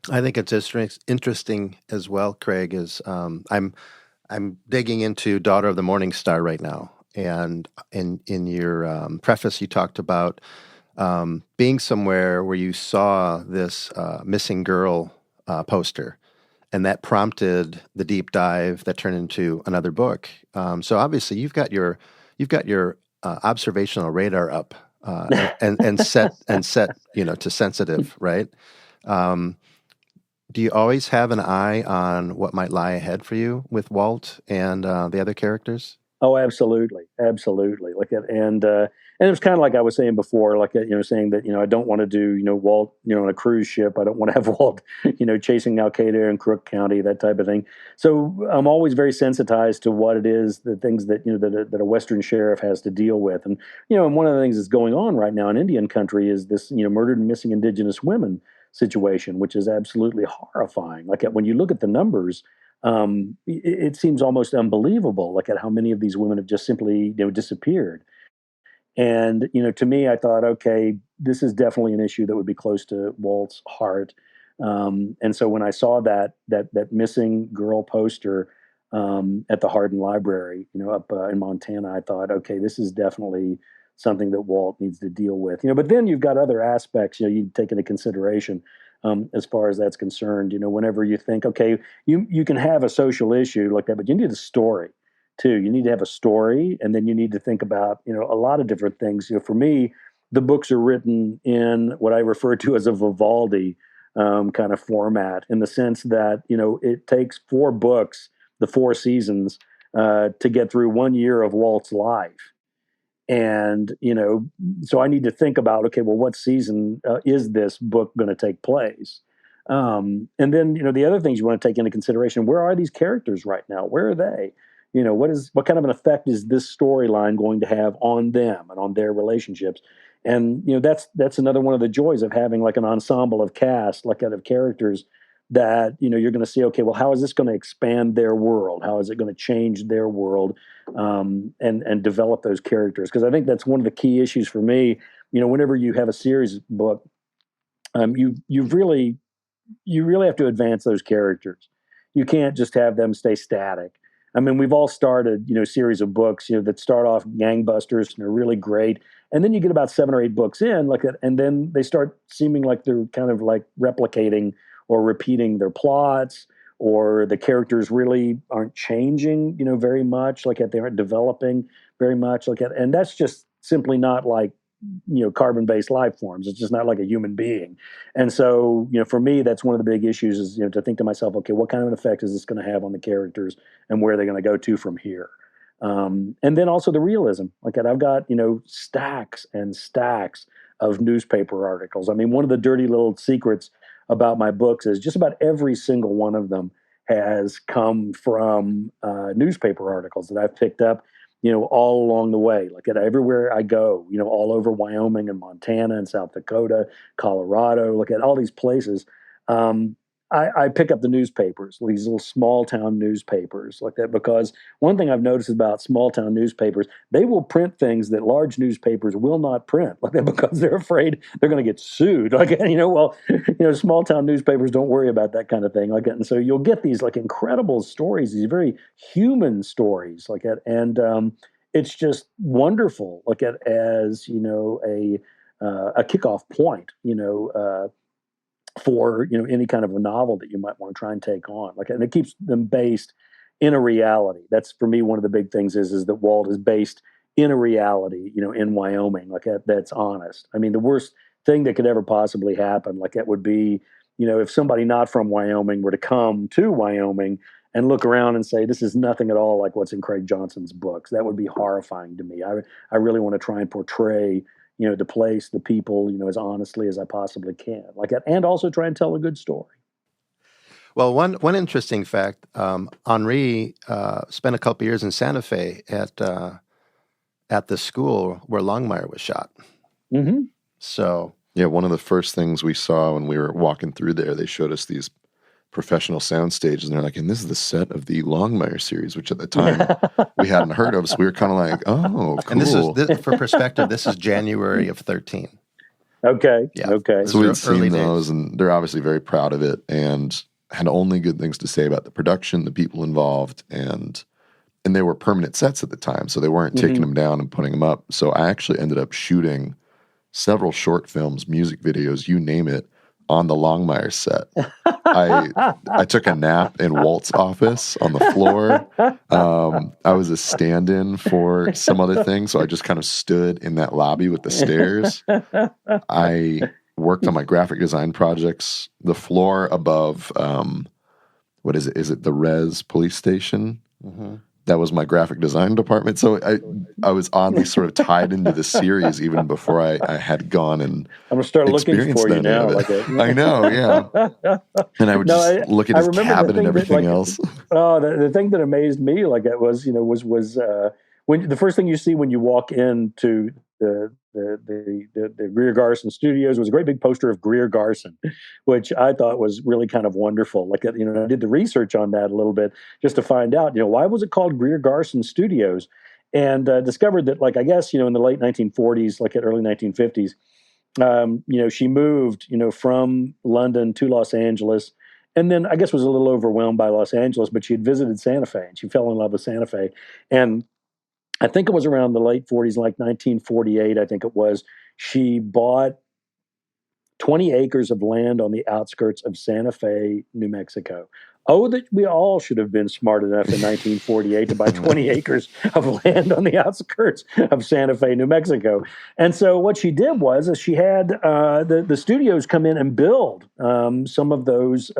I think it's interesting as well, Craig. Is I'm digging into Daughter of the Morning Star right now, and in your preface, you talked about being somewhere where you saw this missing girl poster, and that prompted the deep dive that turned into another book. So obviously, you've got your observational radar up and set to sensitive, right? Um, do you always have an eye on what might lie ahead for you with Walt and the other characters? Oh, absolutely, absolutely. Like it, and it was kind of like I was saying before, like saying that I don't want to do Walt on a cruise ship. I don't want to have Walt chasing Al Qaeda in Crook County, that type of thing. So I'm always very sensitized to what it is, the things that that a Western sheriff has to deal with, and one of the things that's going on right now in Indian country is this murdered and missing Indigenous women situation, which is absolutely horrifying. Like when you look at the numbers, it seems almost unbelievable, like at how many of these women have just simply disappeared. And to me, I thought, okay, this is definitely an issue that would be close to Walt's heart. And so when I saw that missing girl poster at the Hardin Library, up in Montana, I thought, okay, this is definitely something that Walt needs to deal with. But then you've got other aspects, you take into consideration as far as that's concerned. Whenever you think, okay, you can have a social issue like that, but you need a story too. You need to have a story, and then you need to think about a lot of different things. For me, the books are written in what I refer to as a Vivaldi kind of format, in the sense that it takes 4 books, the 4 seasons, to get through 1 year of Walt's life. And so I need to think about, okay, well, what season is this book going to take place? And then the other things you want to take into consideration: where are these characters right now? Where are they? What kind of an effect is this storyline going to have on them and on their relationships? And that's another one of the joys of having like an ensemble of cast, like out of characters that you're going to see. Okay, well, how is this going to expand their world? How is it going to change their world, and develop those characters? Because I think that's one of the key issues for me. Whenever you have a series book, you really have to advance those characters. You can't just have them stay static. I mean, we've all started, series of books, that start off gangbusters and are really great. And then you get about 7 or 8 books in, like that, and then they start seeming like they're kind of like replicating or repeating their plots, or the characters really aren't changing, very much, like that they aren't developing very much, like that. And that's just simply not like carbon-based life forms. It's just not like a human being. And so for me, that's one of the big issues, is to think to myself, okay, what kind of an effect is this going to have on the characters, and where are they going to go to from here? And then also the realism. Like that, I've got stacks and stacks of newspaper articles. I mean, one of the dirty little secrets about my books is just about every single one of them has come from newspaper articles that I've picked up all along the way, like at everywhere I go, all over Wyoming and Montana and South Dakota, Colorado, look at all these places. I pick up the newspapers, these little small town newspapers like that, because one thing I've noticed about small town newspapers, they will print things that large newspapers will not print like that, because they're afraid they're going to get sued. Like, small town newspapers don't worry about that kind of thing like that. And so you'll get these like incredible stories, these very human stories like that. And it's just wonderful, like at as, a kickoff point, for any kind of a novel that you might want to try and take on, like, and it keeps them based in a reality. That's for me one of the big things is that Walt is based in a reality, in Wyoming, like that's honest. I mean, the worst thing that could ever possibly happen, like that would be, if somebody not from Wyoming were to come to Wyoming and look around and say, this is nothing at all like what's in Craig Johnson's books. That would be horrifying to me. I really want to try and portray the place, the people, as honestly as I possibly can, like that, and also try and tell a good story. Well, one interesting fact: Henri spent a couple years in Santa Fe at the school where Longmire was shot. Mm-hmm. So yeah, one of the first things we saw when we were walking through there, they showed us these professional sound stages, and they're like, and this is the set of the Longmire series, which at the time we hadn't heard of. So we were kind of like, oh, cool. And this is for perspective. This is January of 13. Okay. Yeah. Okay. So we'd seen early those, days. and they're obviously very proud of it, and had only good things to say about the production, the people involved, and they were permanent sets at the time, so they weren't taking them down and putting them up. So I actually ended up shooting several short films, music videos, you name it, on the Longmire set. I took a nap in Walt's office on the floor. I was a stand-in for some other thing, so I just kind of stood in that lobby with the stairs. I worked on my graphic design projects. The floor above, what is it? Is it the Res police station? Mm-hmm. That was my graphic design department. So I was oddly sort of tied into the series even before I had gone and I'm gonna start looking for you now. I know, yeah. And I would just look at his cabin and everything else. Oh, the thing that amazed me like that was when the first thing you see when you walk into the Greer Garson Studios was a great big poster of Greer Garson, which I thought was really kind of wonderful. Like, I did the research on that a little bit just to find out, why was it called Greer Garson Studios, and discovered that, like, I guess, in the late 1940s, like at early 1950s, she moved, from London to Los Angeles. And then I guess was a little overwhelmed by Los Angeles, but she had visited Santa Fe and she fell in love with Santa Fe. And I think it was around the late 40s, like 1948, I think it was, she bought 20 acres of land on the outskirts of Santa Fe, New Mexico. Oh, that we all should have been smart enough in 1948 to buy 20 acres of land on the outskirts of Santa Fe, New Mexico. And so what she did was she had the studios come in and build some of those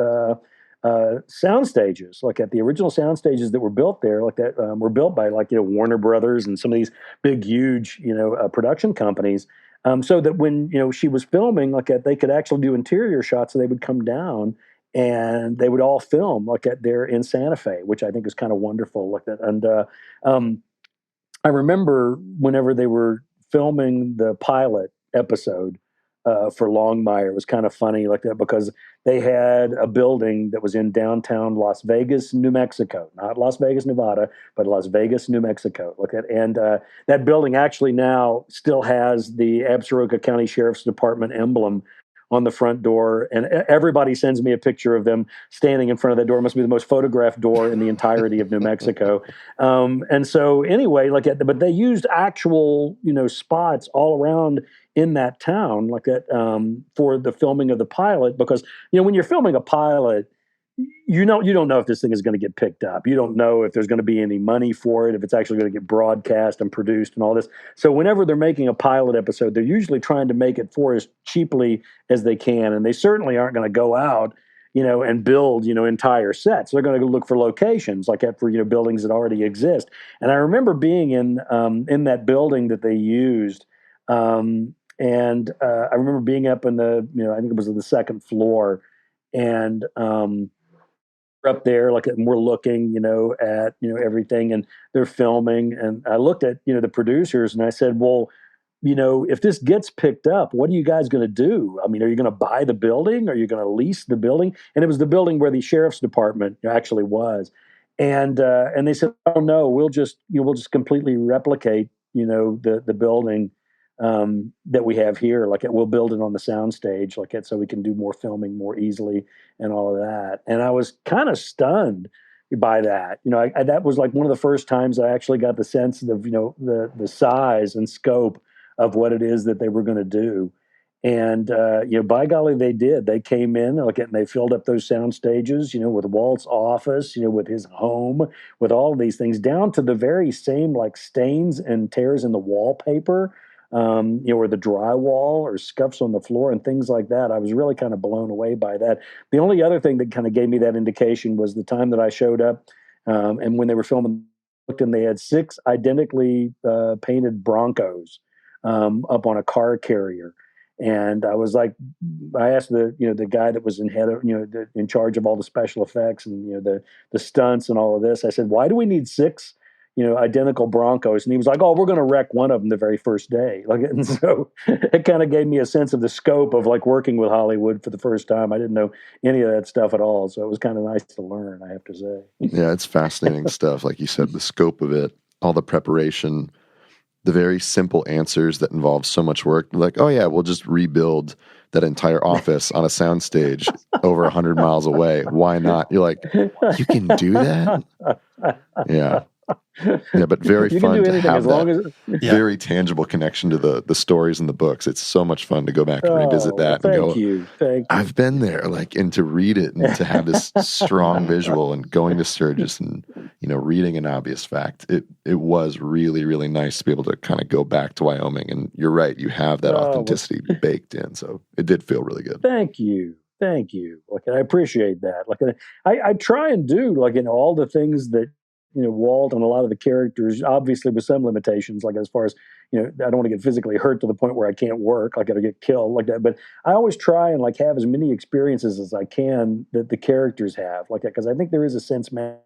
sound stages, like at the original sound stages that were built there, like that were built by Warner Brothers and some of these big, huge, production companies. So that when she was filming, like they could actually do interior shots, so they would come down and they would all film like there in Santa Fe, which I think is kind of wonderful. Like that, and I remember whenever they were filming the pilot episode for Longmire, it was kind of funny like that because they had a building that was in downtown Las Vegas, New Mexico, not Las Vegas, Nevada, but Las Vegas, New Mexico. Look at and that building actually now still has the Absaroka County Sheriff's Department emblem on the front door, and everybody sends me a picture of them standing in front of that door. It must be the most photographed door in the entirety of New Mexico. And so anyway, but they used actual, spots all around in that town, like that, for the filming of the pilot, because, when you're filming a pilot, you don't know if this thing is going to get picked up. You don't know if there's going to be any money for it, if it's actually going to get broadcast and produced and all this. So whenever they're making a pilot episode, they're usually trying to make it for as cheaply as they can. And they certainly aren't going to go out, and build, entire sets. They're going to look for locations like that for, buildings that already exist. And I remember being in that building that they used. And I remember being up in the, I think it was the second floor, and up there, and we're looking, at, everything, and they're filming. And I looked at, the producers and I said, well, if this gets picked up, what are you guys going to do? I mean, are you going to buy the building? Are you going to lease the building? And it was the building where the sheriff's department actually was. And they said, oh no, we'll just completely replicate, the building that we have here. We'll build it on the soundstage, so we can do more filming more easily and all of that. And I was kind of stunned by that. That was like one of the first times I actually got the sense of, the size and scope of what it is that they were going to do. And, by golly, they did. They came in, and they filled up those sound stages, with Walt's office, with his home, with all of these things, down to the very same, stains and tears in the wallpaper, or the drywall or scuffs on the floor and things like that. I was really kind of blown away by that. The only other thing that kind of gave me that indication was the time that I showed up, and when they were filming, and they had 6 identically painted Broncos up on a car carrier. And I was like, I asked the guy that was in head of, in charge of all the special effects and, the stunts and all of this. I said, why do we need six, identical Broncos? And he was like, oh, we're going to wreck one of them the very first day. Like, and so it kind of gave me a sense of the scope of like working with Hollywood for the first time. I didn't know any of that stuff at all. So it was kind of nice to learn, I have to say. Yeah, it's fascinating stuff. Like you said, the scope of it, all the preparation, the very simple answers that involve so much work. Like, oh yeah, we'll just rebuild that entire office on a soundstage over 100 miles away. Why not? You're like, you can do that? Yeah. Yeah, but very You can fun do to anything have as long that as. very tangible connection to the stories and the books. It's so much fun to go back and revisit Oh, that and thank go, you. Thank you. I've been there, like, and to read it and to have this strong visual and going to Sturgis and, reading An Obvious Fact. It was really, really nice to be able to kind of go back to Wyoming. And you're right, you have that Oh, well, authenticity baked in. So it did feel really good. thank you. Thank you. Like, I appreciate that. Like, I try and do like, all the things that, Walt and a lot of the characters, obviously with some limitations, like as far as, I don't want to get physically hurt to the point where I can't work, like I gotta get killed like that. But I always try and like have as many experiences as I can that the characters have like that. Cause I think there is a sense, man,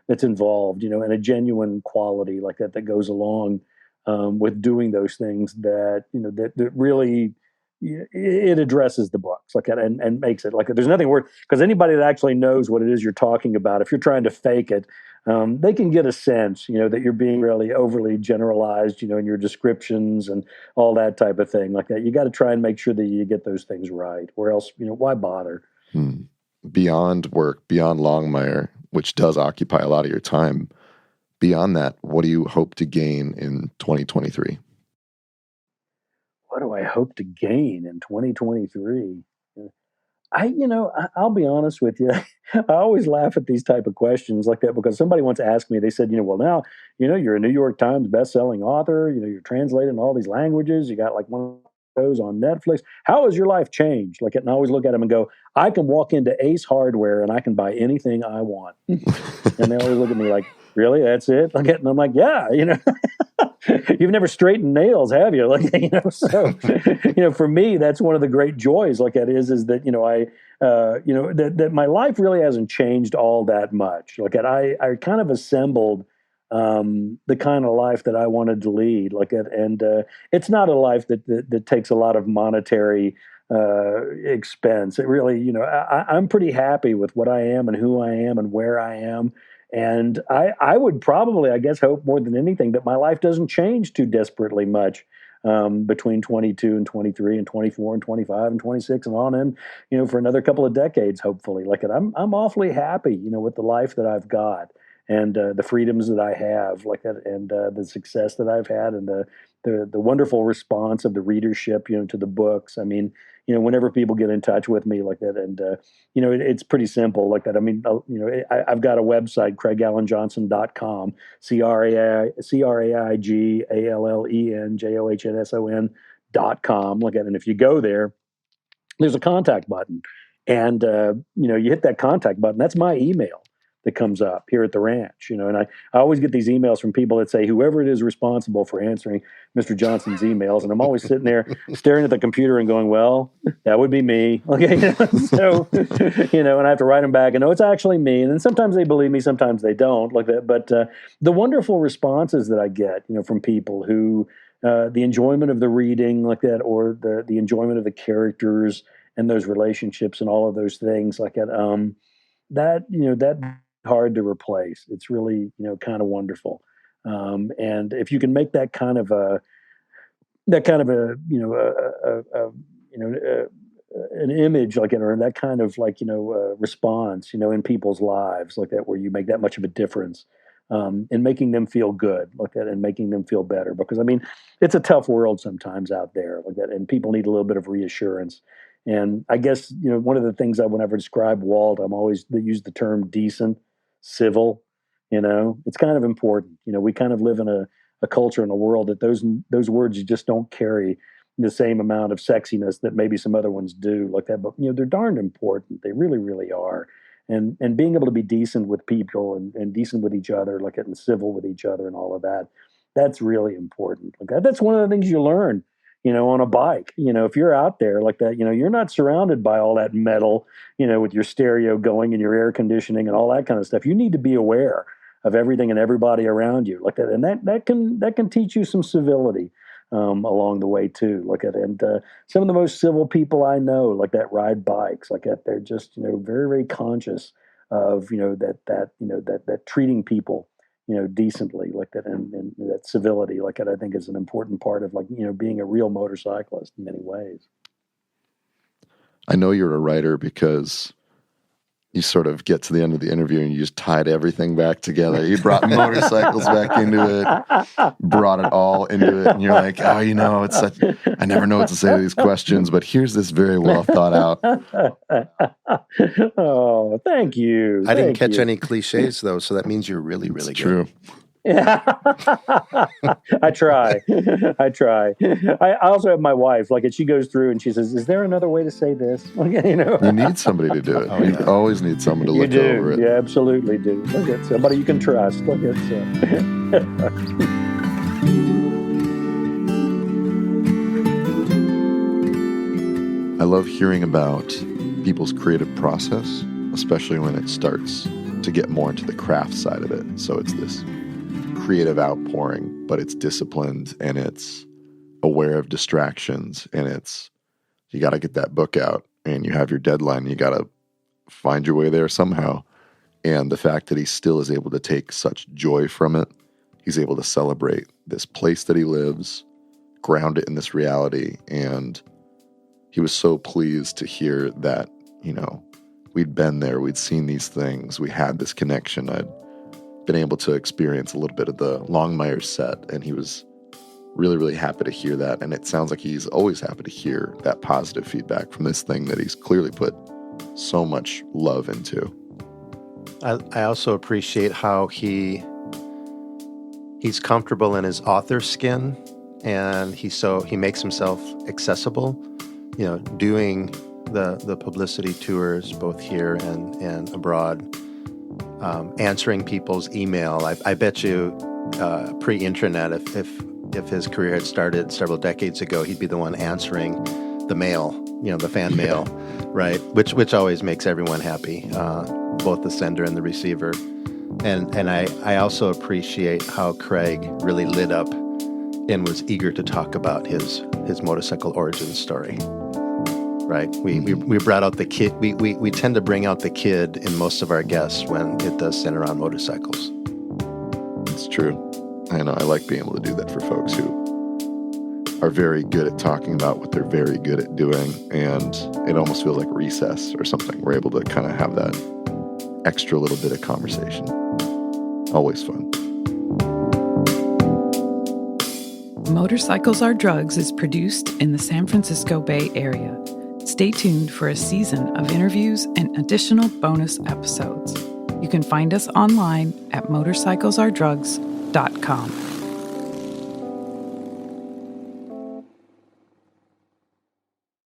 that's involved, and a genuine quality like that goes along with doing those things that, that really, it addresses the books like that and makes it like there's nothing worse because anybody that actually knows what it is you're talking about, if you're trying to fake it, they can get a sense, that you're being really overly generalized, in your descriptions and all that type of thing like that. You got to try and make sure that you get those things right, or else, why bother? Beyond work, beyond Longmire, which does occupy a lot of your time, beyond that, what do you hope to gain in 2023? What do I hope to gain in 2023? I'll be honest with you. I always laugh at these type of questions like that because somebody once asked me, they said, well, now, you're a New York Times best-selling author, you're translating all these languages, you got like one of those on Netflix. How has your life changed? Like, and I always look at them and go, I can walk into Ace Hardware and I can buy anything I want. And they always look at me like, really? That's it? Like, and I'm like, yeah, you've never straightened nails, have you? Like, so, for me, that's one of the great joys. Like that is that that my life really hasn't changed all that much. Like that, I kind of assembled the kind of life that I wanted to lead. Like that, and it's not a life that takes a lot of monetary expense. It really, I'm pretty happy with what I am and who I am and where I am. And I would probably, I guess, hope more than anything that my life doesn't change too desperately much between 22 and 23 and 24 and 25 and 26 and on in, for another couple of decades, hopefully. Like I'm awfully happy, with the life that I've got and the freedoms that I have, like that, and the success that I've had, and the wonderful response of the readership, to the books. I mean, whenever people get in touch with me like that, and it's pretty simple like that. I mean, I've got a website, CraigAllenJohnson.com, CraigAllenJohnson.com, like that. And if you go there, there's a contact button, and you hit that contact button. That's my email that comes up here at the ranch, and I always get these emails from people that say whoever it is responsible for answering Mr. Johnson's emails, and I'm always sitting there staring at the computer and going, well, that would be me. Okay. So, and I have to write them back and no, it's actually me. And then sometimes they believe me, sometimes they don't like that. But the wonderful responses that I get, from people who, the enjoyment of the reading like that, or the enjoyment of the characters and those relationships and all of those things like that, that hard to replace. It's really, kind of wonderful. And if you can make that kind of a, an image like it, or that kind of like, response, in people's lives like that, where you make that much of a difference, in making them feel good like that and making them feel better. Because I mean, it's a tough world sometimes out there like that, and people need a little bit of reassurance. And I guess, one of the things whenever describe Walt, I'm always use the term decent, civil. It's kind of important. We kind of live in a culture in a world that those words just don't carry the same amount of sexiness that maybe some other ones do like that. But they're darned important. They really, really are. And being able to be decent with people and decent with each other, like it, and civil with each other and all of that. That's really important. Like that's one of the things you learn, on a bike. If you're out there like that, you're not surrounded by all that metal, with your stereo going and your air conditioning and all that kind of stuff. You need to be aware of everything and everybody around you like that, and that can teach you some civility along the way too. Like that, and some of the most civil people I know, like that, ride bikes like that. They're just very very conscious of that treating people decently like that, and that civility like that. I think is an important part of being a real motorcyclist in many ways. I know you're a writer because you sort of get to the end of the interview and you just tied everything back together. You brought motorcycles back into it, brought it all into it, and you're like, oh, it's such, I never know what to say to these questions, but here's this very well thought out. Oh, thank you. I didn't catch any cliches, though, so that means you're really, really It's good. true. Yeah. I try. I also have my wife, and she goes through and she says, is there another way to say this? You need somebody to do it. Oh, You yeah. always need someone to look over it. You absolutely do. Look at somebody you can trust. Look at I love hearing about people's creative process, especially when it starts to get more into the craft side of it. So it's this creative outpouring, but it's disciplined and it's aware of distractions, and it's, you got to get that book out and you have your deadline and you got to find your way there somehow. And the fact that he still is able to take such joy from it, he's able to celebrate this place that he lives, ground it in this reality. And he was so pleased to hear that, we'd been there, we'd seen these things, we had this connection. I'd been able to experience a little bit of the Longmire set, and he was really, really happy to hear that. And it sounds like he's always happy to hear that positive feedback from this thing that he's clearly put so much love into. I also appreciate how he's comfortable in his author skin, and he makes himself accessible, doing the publicity tours both here and abroad, answering people's email. I bet you pre-internet, if his career had started several decades ago, he'd be the one answering the mail, the fan mail, right? Which always makes everyone happy, both the sender and the receiver. And I also appreciate how Craig really lit up and was eager to talk about his motorcycle origin story. Right, we brought out the kid. We tend to bring out the kid in most of our guests when it does center on motorcycles. It's true. I know. I like being able to do that for folks who are very good at talking about what they're very good at doing, and it almost feels like recess or something. We're able to kind of have that extra little bit of conversation. Always fun. Motorcycles Are Drugs is produced in the San Francisco Bay Area. Stay tuned for a season of interviews and additional bonus episodes. You can find us online at motorcyclesaredrugs.com.